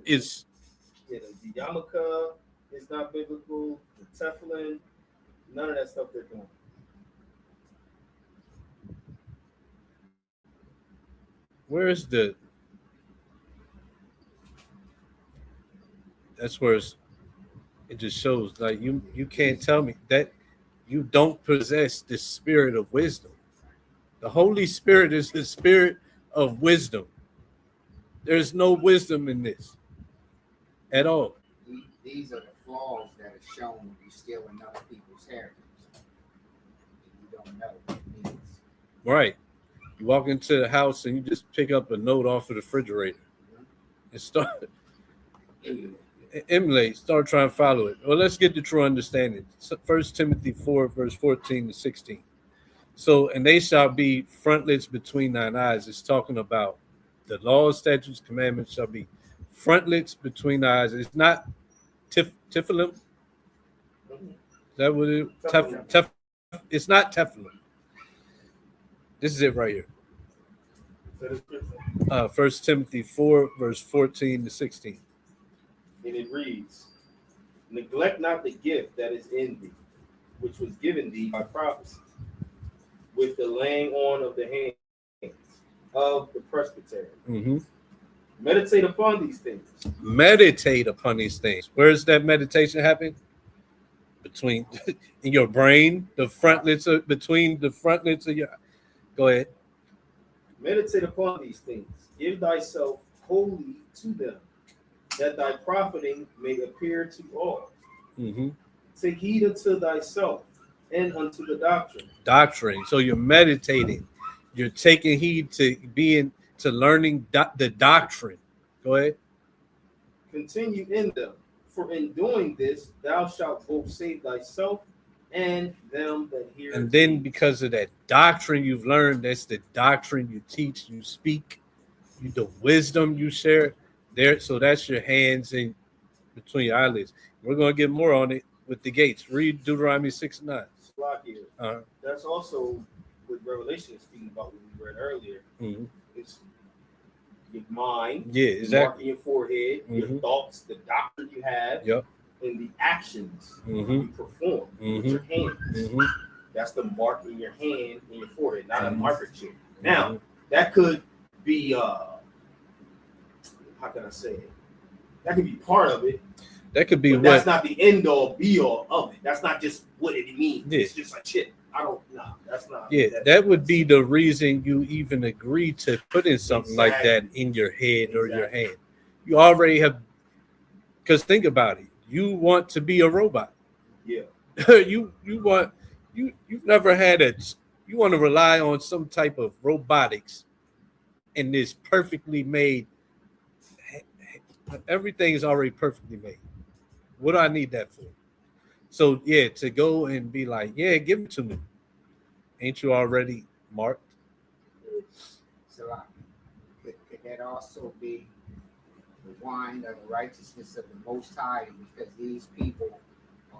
It's the yarmulke is not biblical. The tefillin, none of that stuff they're doing. where's the? That's where it just shows like you can't tell me that you don't possess the spirit of wisdom. The Holy Spirit is the spirit of wisdom. There's no wisdom in this at all. These are the flaws that are shown when you steal another people's heritage. You don't know what it means. Right. You walk into the house and you just pick up a note off of the refrigerator and start emulate, start trying to follow it. Well, let's get the true understanding. 1 Timothy 4, verse 14 to 16. So, and they shall be frontlets between thine eyes. It's talking about the laws, statutes, commandments shall be frontlets between the eyes. It's not Tefillin. Is that what it is? It's not Tefillin. This is it right here. 1 Timothy 4, verse 14 to 16. And it reads, neglect not the gift that is in thee, which was given thee by prophecy, with the laying on of the hands of the presbytery. Mm-hmm. Meditate upon these things. Meditate upon these things. Where's that meditation happen? Between in your brain, the frontlets of between the frontlets of your. Go ahead. Meditate upon these things. Give thyself wholly to them, that thy profiting may appear to all. Mm-hmm. Take heed unto thyself and unto the doctrine. Doctrine. So you're meditating. You're taking heed to learning the doctrine. Go ahead. Continue in them, for in doing this thou shalt both save thyself and them that hear. And then because of that doctrine you've learned, that's the doctrine you teach, you speak, the wisdom you share there. So that's your hands in between your eyelids. We're going to get more on it with the gates. Read Deuteronomy 6:9. That's also what Revelation is speaking about, what we read earlier. Mm-hmm. It's your mind, yeah, exactly. your forehead, your thoughts, the doctrine you have, and the actions you perform with your hands. Mm-hmm. That's the mark in your hand and your forehead, not a marker chip. Now, that could be how can I say it? That could be part of it. That could be but that's not the end all be all of it. That's not just what it means. Yeah. It's just like shit. I don't know. That's not. Yeah, that would be the reason you even agree to put in something like that in your head or your hand. You already have, because think about it. You want to be a robot. Yeah. you've never had you want to rely on some type of robotics in this perfectly made. Everything is already perfectly made. What do I need that for? So yeah, to go and be like, yeah, give it to me. Ain't you already marked? So could that also be the wine of the righteousness of the Most High? Because these people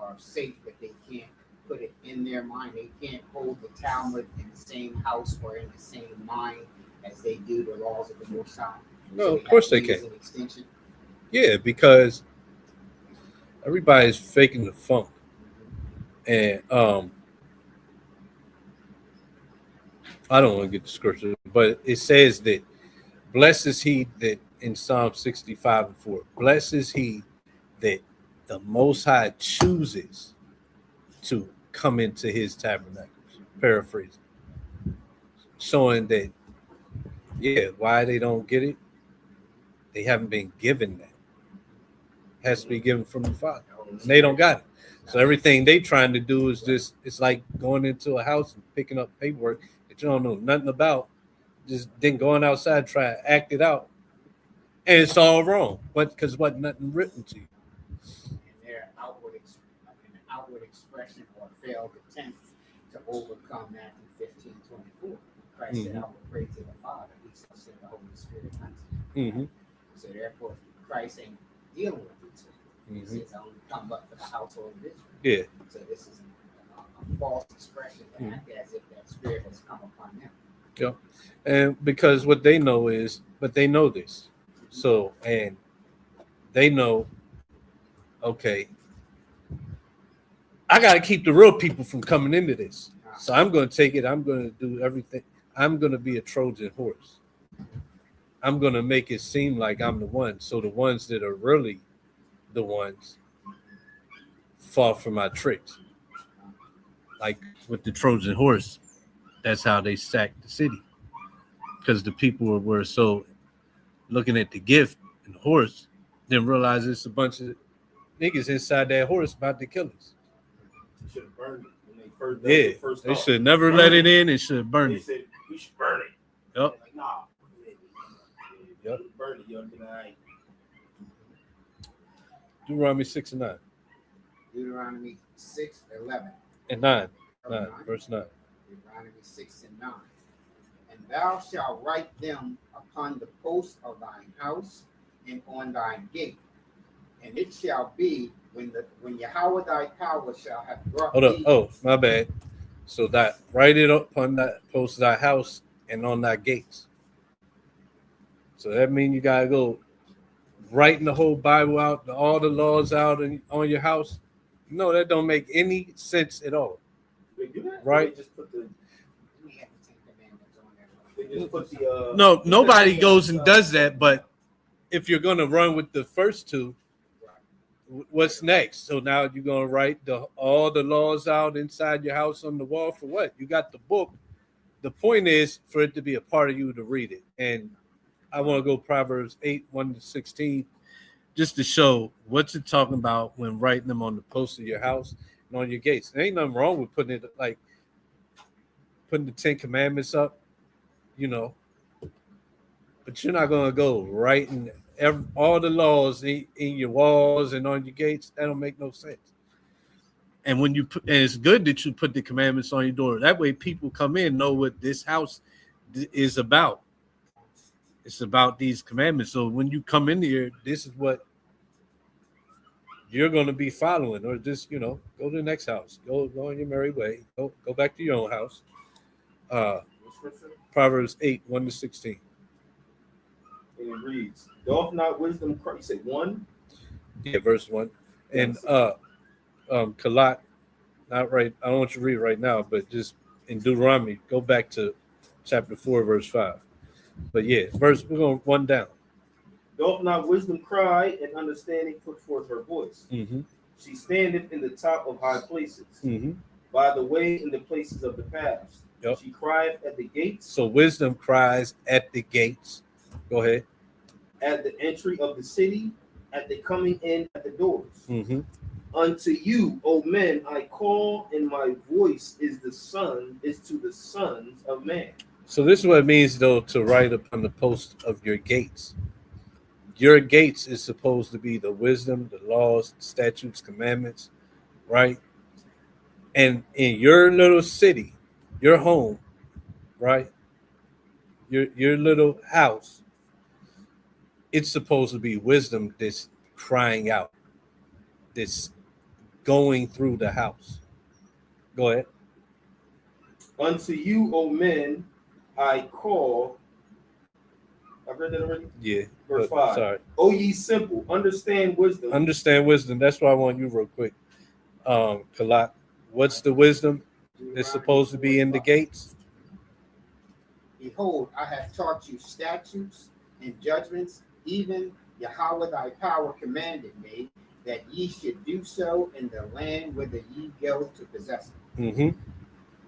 are safe, but they can't put it in their mind. They can't hold the Talmud in the same house or in the same mind as they do the laws of the Most High. No, so of course they can. Extension. Yeah, because everybody's faking the funk. And I don't want to get the scripture, but it says that blessed is he that in Psalm 65:4, blessed is he that the Most High chooses to come into his tabernacles. Paraphrasing. showing that, yeah, why they don't get it, they haven't been given that. It has to be given from the Father. And they don't got it. So everything they trying to do is just, it's like going into a house and picking up paperwork that you don't know nothing about, just then going outside, try to act it out. And it's all wrong. But because what nothing written to you. And their outward expression or failed attempt to overcome Matthew 15:24. Christ said, I will pray to the Father, he shall send the Holy Spirit unto you. So therefore, Christ ain't dealing with these things. He says, I only come but for the household of Israel. Yeah. So this is a false expression to act as if that spirit has come upon them. Yeah. And because what they know is, but they know this. So, and they know, okay, I got to keep the real people from coming into this. So I'm going to take it. I'm going to do everything. I'm going to be a Trojan horse. I'm going to make it seem like I'm the one. So the ones that are really the ones fall for my tricks. Like with the Trojan horse, that's how they sacked the city. Because the people were so looking at the gift and the horse, didn't realize it's a bunch of niggas inside that horse about to kill us. You should have burned it when they first. Yeah, first they thought. should never let it in and should have burned They it. said we should burn it. Yep. Like, nah. Yep. Burn it, young guy. Deuteronomy 6 and 9. Deuteronomy 6:11. And 9. Oh, 9. Verse 9. Deuteronomy 6 and 9. And thou shalt write them upon the post of thine house and on thine gate. And it shall be when Yahweh thy power shall have brought Hold up. thee. Oh, my bad. So that write it up on that post of thy house and on thy gates. So that means you gotta go writing the whole Bible out, all the laws out on your house. No, that don't make any sense at all. They do that? Right. They just put the. We have the Ten Commandments on there. They just put the. No, nobody goes and does that. But if you're gonna run with the first two, what's next? So now you're gonna write all the laws out inside your house on the wall for what? You got the book. The point is for it to be a part of you to read it. And I want to go Proverbs 8:1-16, just to show what's it talking about when writing them on the post of your house and on your gates. There ain't nothing wrong with putting it like putting the 10 Commandments up, you know. But you're not gonna go writing all the laws in your walls and on your gates. That don't make no sense. And when you put, and it's good that you put the commandments on your door. That way, people come in know what this house is about. It's about these commandments. So when you come in here, this is what you're going to be following, or just go to the next house. Go on your merry way. Go back to your own house. Proverbs 8:1-16. And it reads, "Doth not wisdom cry?" You say 1. Yeah, verse 1. And Kalat, not right. I don't want you to read it right now, but just in Deuteronomy, go back to chapter 4, verse 5. But yeah, we're going one down. Doth not wisdom cry, and understanding put forth her voice? Mm-hmm. She standeth in the top of high places, by the way in the places of the paths. Yep. She crieth at the gates. So wisdom cries at the gates. Go ahead. At the entry of the city, at the coming in at the doors. Mm-hmm. Unto you, O men, I call, and my voice is to the sons of man. So this is what it means, though, to write upon the post of your gates. Your gates is supposed to be the wisdom, the laws, statutes, commandments, right? And in your little city, your home, right? Your little house, it's supposed to be wisdom that's crying out, that's going through the house. Go ahead. Unto you, O men, I call. I've read that already? Yeah. Verse 5. Sorry. O ye simple, understand wisdom. Understand wisdom. That's why I want you real quick. Kalat, what's the wisdom that's supposed to be in the gates? Behold, I have taught you statutes and judgments, even Yahweh thy power commanded me, that ye should do so in the land whither ye go to possess it. Mm-hmm.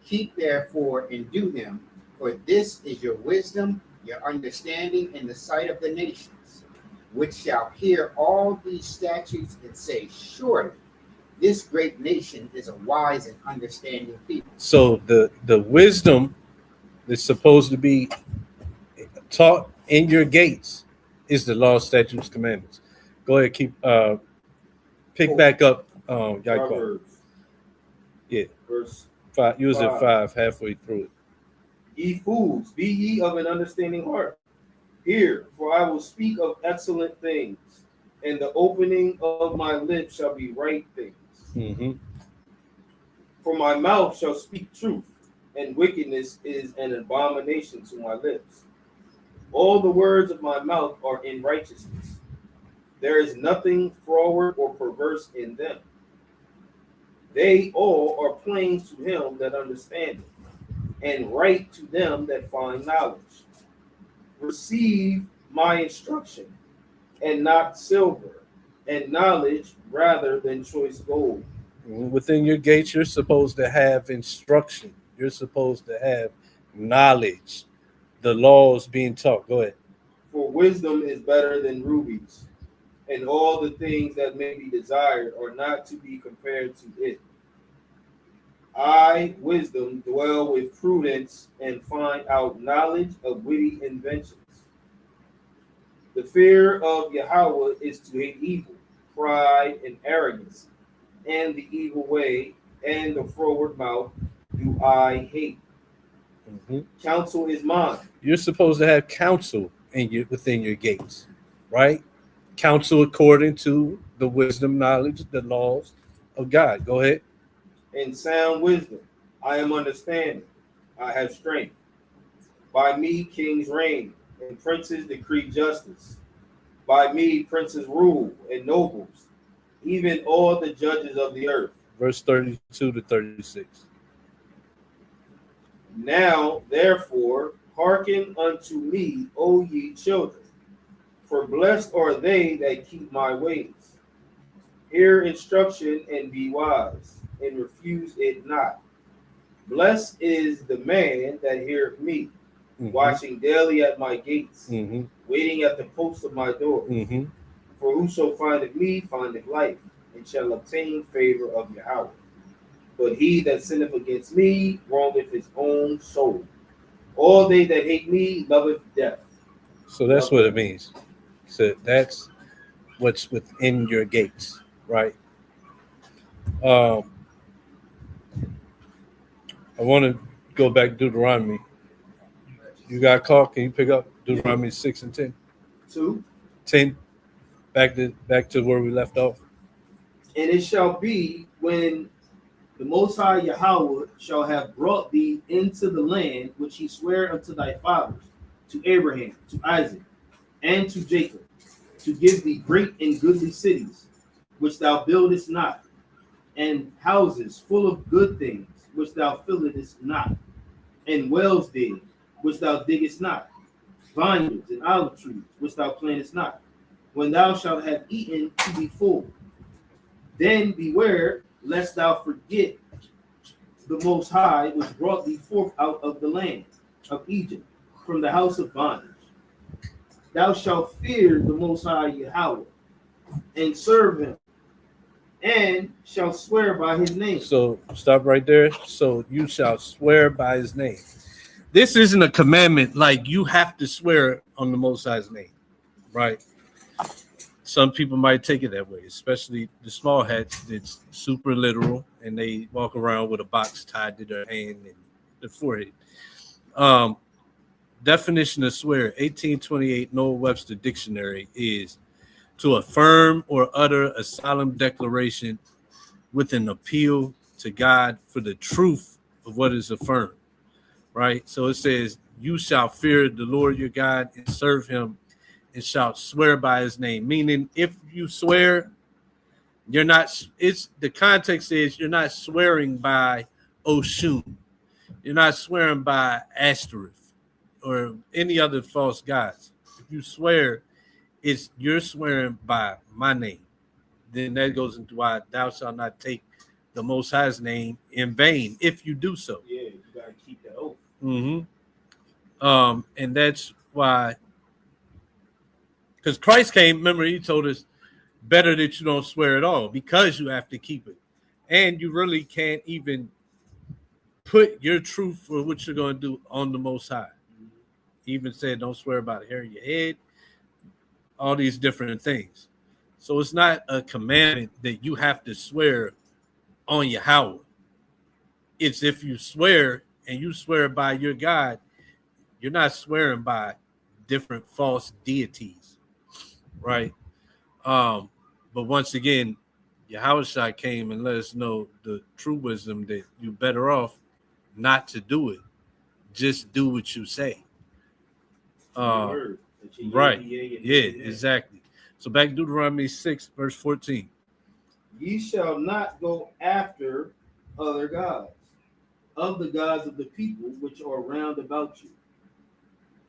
Keep therefore and do them, For this is your wisdom, your understanding in the sight of the nations, which shall hear all these statutes and say, surely this great nation is a wise and understanding people. So the wisdom that's supposed to be taught in your gates is the law, statutes, commandments. Go ahead, pick back up. Yaquan. Proverbs. Yeah. Verse 5. You was at 5. 5 halfway through it. Ye fools, be ye of an understanding heart. Hear, for I will speak of excellent things, and the opening of my lips shall be right things. Mm-hmm. For my mouth shall speak truth, and wickedness is an abomination to my lips. All the words of my mouth are in righteousness. There is nothing froward or perverse in them. They all are plain to him that understandeth, and right to them that find knowledge. Receive my instruction, and not silver, and knowledge rather than choice gold. Within your gates, you're supposed to have instruction. You're supposed to have knowledge. The laws being taught. Go ahead. For wisdom is better than rubies, and all the things that may be desired are not to be compared to it. I, wisdom, dwell with prudence and find out knowledge of witty inventions. The fear of Yahweh is to hate evil, pride and arrogance, and the evil way, and the froward mouth do I hate. Mm-hmm. Counsel is mine. You're supposed to have counsel within your gates, right? Counsel according to the wisdom, knowledge, the laws of God. Go ahead. In sound wisdom, I am understanding. I have strength. By me kings reign, and princes decree justice. By me princes rule, and nobles, even all the judges of the earth. Verse 32 to 36. Now, therefore, hearken unto me, O ye children, for blessed are they that keep my ways. Hear instruction and be wise, and refuse it not. Blessed is the man that heareth me, watching daily at my gates, waiting at the posts of my door. For whoso findeth me findeth life, and shall obtain favor of Yahweh. But he that sinneth against me wrongeth his own soul. All they that hate me loveth death. So that's what it means. So that's what's within your gates, right? I want to go back to Deuteronomy. You got caught? Can you pick up Deuteronomy 6 and 10? 10. Back to where we left off. And it shall be when the Most High Yahweh shall have brought thee into the land which he sware unto thy fathers, to Abraham, to Isaac, and to Jacob, to give thee great and goodly cities, which thou buildest not, and houses full of good things, which thou fillest not, and wells dig, which thou diggest not, vineyards and olive trees, which thou plantest not, when thou shalt have eaten to be full. Then beware lest thou forget the Most High, which brought thee forth out of the land of Egypt, from the house of bondage. Thou shalt fear the Most High Yahweh, and serve him, and shall swear by his name. So stop right there. So you shall swear by his name. This isn't a commandment like you have to swear on the Most High's name, right? Some people might take it that way, especially the small hats that's super literal and they walk around with a box tied to their hand and their forehead. Definition of swear, 1828 Noah Webster Dictionary, is to affirm or utter a solemn declaration with an appeal to God for the truth of what is affirmed, right? So it says, you shall fear the Lord your God and serve him, and shall swear by his name. Meaning, if you swear, you're not, it's the context is you're not swearing by Oshun. You're not swearing by Ashtoreth or any other false gods. If you swear, you're swearing by my name. Then that goes into why thou shalt not take the Most High's name in vain if you do so. Yeah, you gotta keep that oath. And that's why, because Christ came, remember, he told us better that you don't swear at all because you have to keep it. And you really can't even put your truth for what you're going to do on the Most High. He even said, don't swear about a hair in your head, all these different things. So it's not a commandment that you have to swear on Yahweh. It's if you swear and you swear by your God, you're not swearing by different false deities, right? But once again, Yahushua came and let us know the true wisdom that you're better off not to do it. Just do what you say. Right. Yeah, exactly. So back to Deuteronomy 6, verse 14. Ye shall not go after other gods, of the gods of the people which are round about you.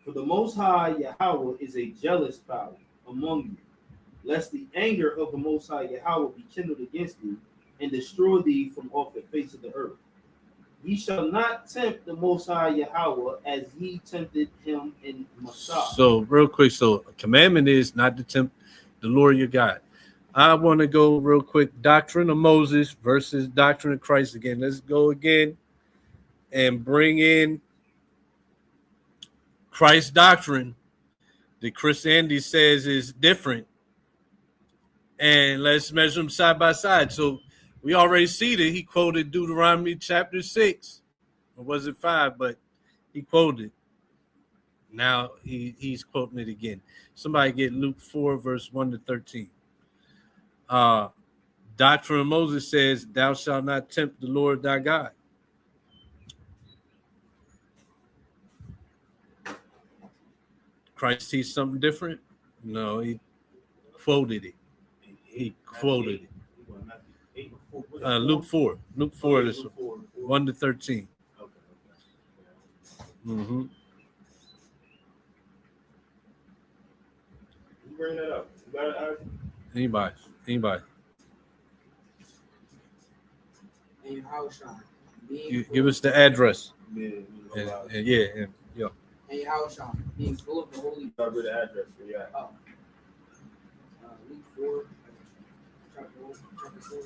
For the Most High Yahweh is a jealous power among you, lest the anger of the Most High Yahweh be kindled against thee, and destroy thee from off the face of the earth. Ye shall not tempt the Most High Yahweh as ye tempted him in Massah. So real quick, so a commandment is not to tempt the Lord your God. I want to go real quick, doctrine of Moses versus doctrine of Christ again. Let's go again and bring in Christ's doctrine that Christianity says is different. And let's measure them side by side. So we already see that he quoted Deuteronomy chapter 6. Or was it 5? But he quoted. Now he's quoting it again. Somebody get Luke 4, verse 1 to 13. Doctrine of Moses says, thou shalt not tempt the Lord thy God. Christ teach something different? No, he quoted it. He quoted it. Luke 4. Luke 4 is 1 to 13. Mm-hmm. Bring that up. Anybody. And Yahushua, Give us the address. Yeah. And yeah. And Yahushua, being full of the Holy Cover the address for you. Luke 4, chapter 4.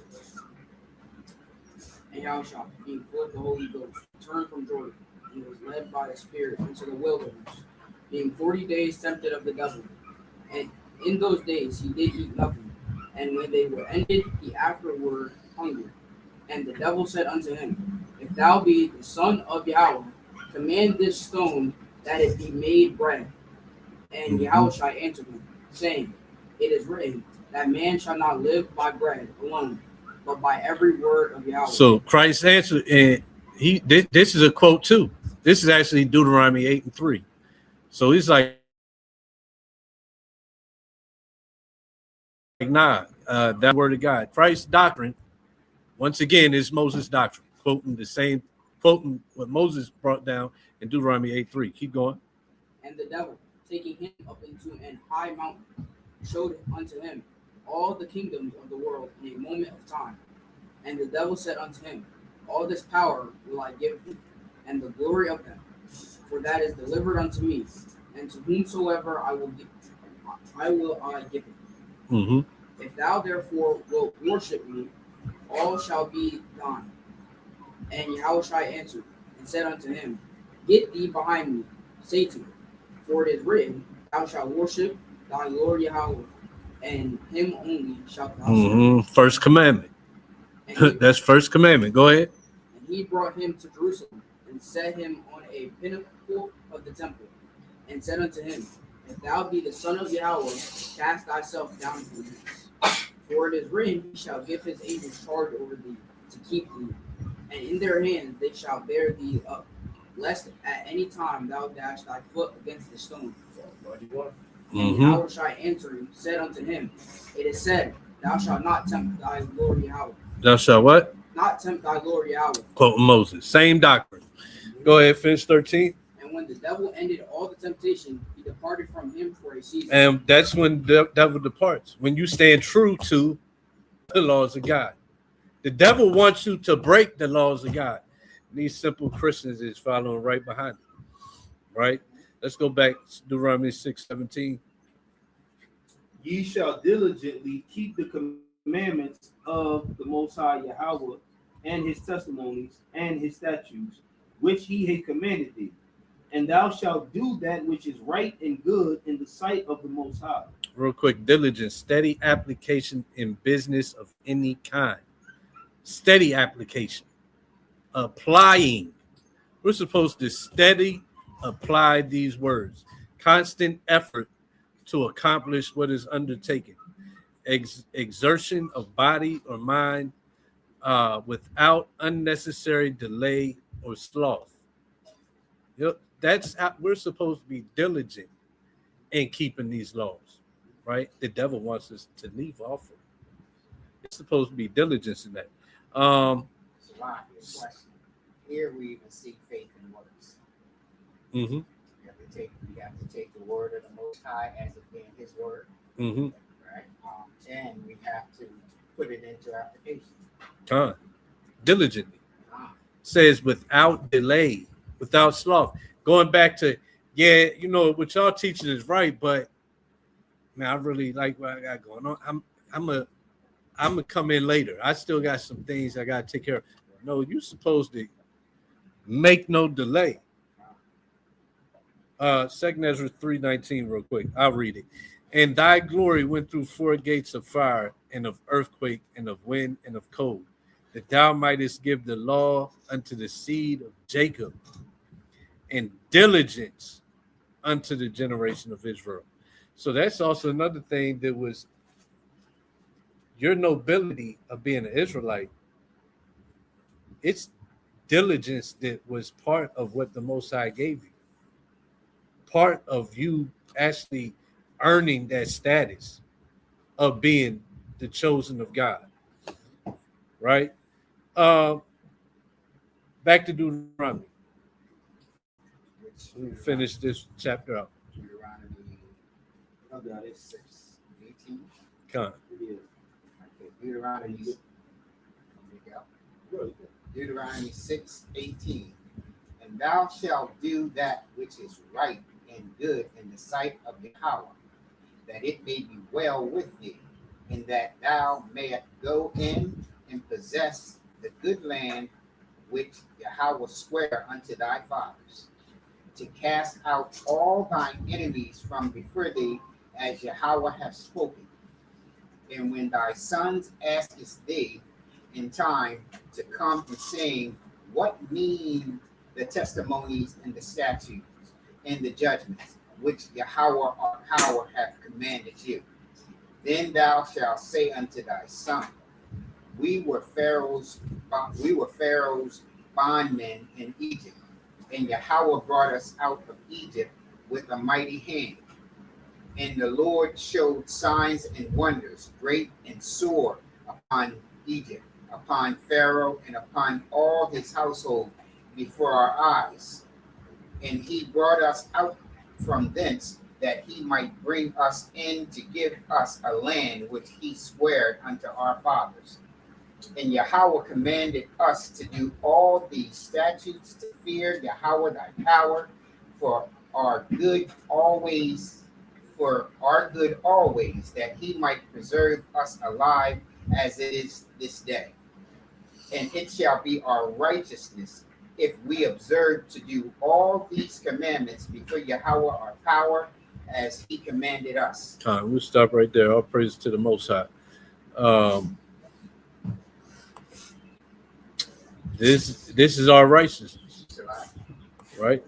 And Yahushua, being full of the Holy Ghost, turned from Jordan, and was led by the Spirit into the wilderness, being 40 days tempted of the devil. And in those days he did eat nothing. And when they were ended, he afterward hungered. And the devil said unto him, If thou be the Son of Yahweh, command this stone that it be made bread. And Yahushua answered him, saying, It is written, that man shall not live by bread alone, but by every word of Yahweh. So Christ answered, and this is a quote too. This is actually Deuteronomy 8 and 3. So he's like, that word of God. Christ's doctrine, once again, is Moses' doctrine, quoting what Moses brought down in Deuteronomy 8:3. Keep going. And the devil, taking him up into an high mountain, showed unto him all the kingdoms of the world in a moment of time. And the devil said unto him, All this power will I give thee, and the glory of them, for that is delivered unto me, and to whomsoever I will give it. Mm-hmm. If thou therefore wilt worship me, all shall be thine. And Yahushua answered and said unto him, Get thee behind me, Satan, for it is written, Thou shalt worship thy Lord Yahweh, and him only shalt thou serve. First commandment. That's first commandment. Go ahead. And he brought him to Jerusalem and set him on a pinnacle of the temple, and said unto him, If thou be the Son of Yahweh, cast thyself down from hence. For it is written, He shall give his angels charge over thee, to keep thee, and in their hands they shall bear thee up, lest at any time thou dash thy foot against the stone. And Yahushua answering said unto him, It is said, Thou shalt not tempt thy Lord Yahweh. Thou shalt what? Not tempt thy Lord Yahweh. Quote Moses. Same doctrine. Go ahead, finish 13. And when the devil ended all the temptation, he departed from him for a season. And that's when the devil departs. When you stand true to the laws of God. The devil wants you to break the laws of God. These simple Christians is following right behind him. Right? Let's go back to Deuteronomy 6:17. Ye shall diligently keep the commandments of the Most High Yahweh and his testimonies and his statutes, which he hath commanded thee. And thou shalt do that which is right and good in the sight of the Most High. Real quick, diligence, steady application in business of any kind. Steady application. Applying. We're supposed to steady apply these words. Constant effort to accomplish what is undertaken. Exertion of body or mind without unnecessary delay or sloth. Yep, that's how we're supposed to be diligent in keeping these laws, right? The devil wants us to leave off of it. It's supposed to be diligence in that. So why this question? Here we even see faith in works. Mm-hmm. We have to take the word of the Most High as it being His word, Mm-hmm. right? And we have to put it into application. Time. Diligently. Ah, Says without delay, without sloth. Going back to, yeah, you know, what y'all teaching is right, but man, I really like what I got going on. I'm gonna come in later. I still got some things I gotta take care of. No, you're supposed to make no delay. 2 Ezra 3:19, real quick. I'll read it. And thy glory went through 4 gates of fire and of earthquake and of wind and of cold, that thou mightest give the law unto the seed of Jacob and diligence unto the generation of Israel. So that's also another thing that was your nobility of being an Israelite. It's diligence that was part of what the Most High gave you. Part of you actually earning that status of being the chosen of God. Right? Back to Deuteronomy. which We finish this chapter out. Deuteronomy I got it. 6:18. Come on. Yeah. Okay, Deuteronomy. There we go. Deuteronomy 6:18. And thou shalt do that which is right and good in the sight of Yahweh, that it may be well with thee, and that thou mayest go in and possess the good land which Yahweh sware unto thy fathers, to cast out all thine enemies from before thee, as Yahweh hath spoken. And when thy sons askest thee in time to come and saying, what mean the testimonies and the statutes and the judgments which Yahweh our power hath commanded you? Then thou shalt say unto thy son, we were Pharaoh's bondmen in Egypt, and Yahweh brought us out of Egypt with a mighty hand. And the Lord showed signs and wonders, great and sore, upon Egypt, upon Pharaoh, and upon all his household before our eyes. And he brought us out from thence, that he might bring us in to give us a land which he sware unto our fathers. And Yahweh commanded us to do all these statutes, to fear Yahweh thy power, for our good always, that he might preserve us alive as it is this day. And it shall be our righteousness if we observe to do all these commandments before Yahweh our power, as he commanded us. We'll stop right there. All praise to the Most High. This is our righteousness, right?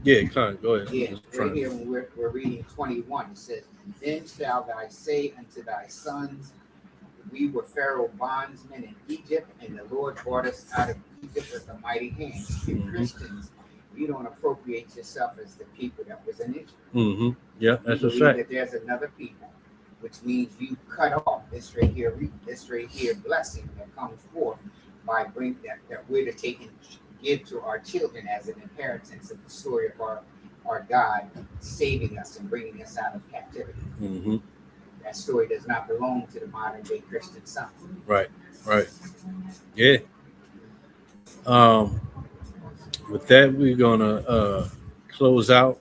Yeah, Con, go ahead. Yeah, right here when we're reading 21, it says, then shall thou say unto thy sons, we were Pharaoh bondsmen in Egypt, and the Lord brought us out of Egypt with a mighty hand. You Christians, you don't appropriate yourself as the people that was in Egypt. Mm-hmm. Yeah, that's you a believe fact. that there's another people, which means you cut off this right here blessing that comes forth by bring that we're to take and give to our children as an inheritance of the story of our God saving us and bringing us out of captivity. Mm-hmm. That story does not belong to the modern day Christian son. Right. Right. Yeah. With that, we're gonna close out.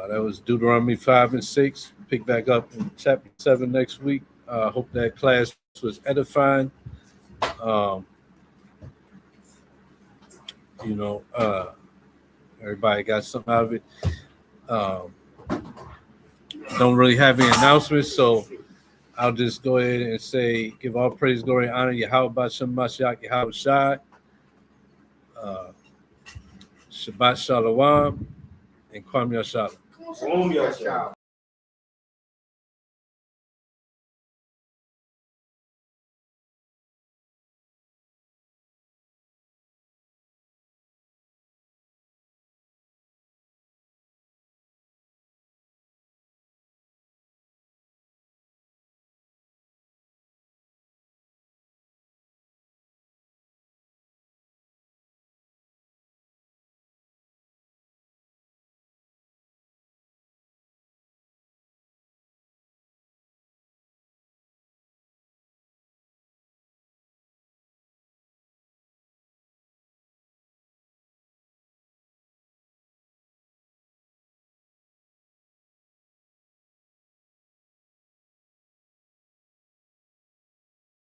That was Deuteronomy 5 and 6. Pick back up in chapter 7 next week. Hope that class was edifying. Um, everybody got something out of it. Don't really have any announcements, so I'll just go ahead and say, give all praise, glory, and honor Yahweh B'Shem Mashiach Yahweh Shai. Shabbat Shalom and Kwam Yashala. Boom, y'all.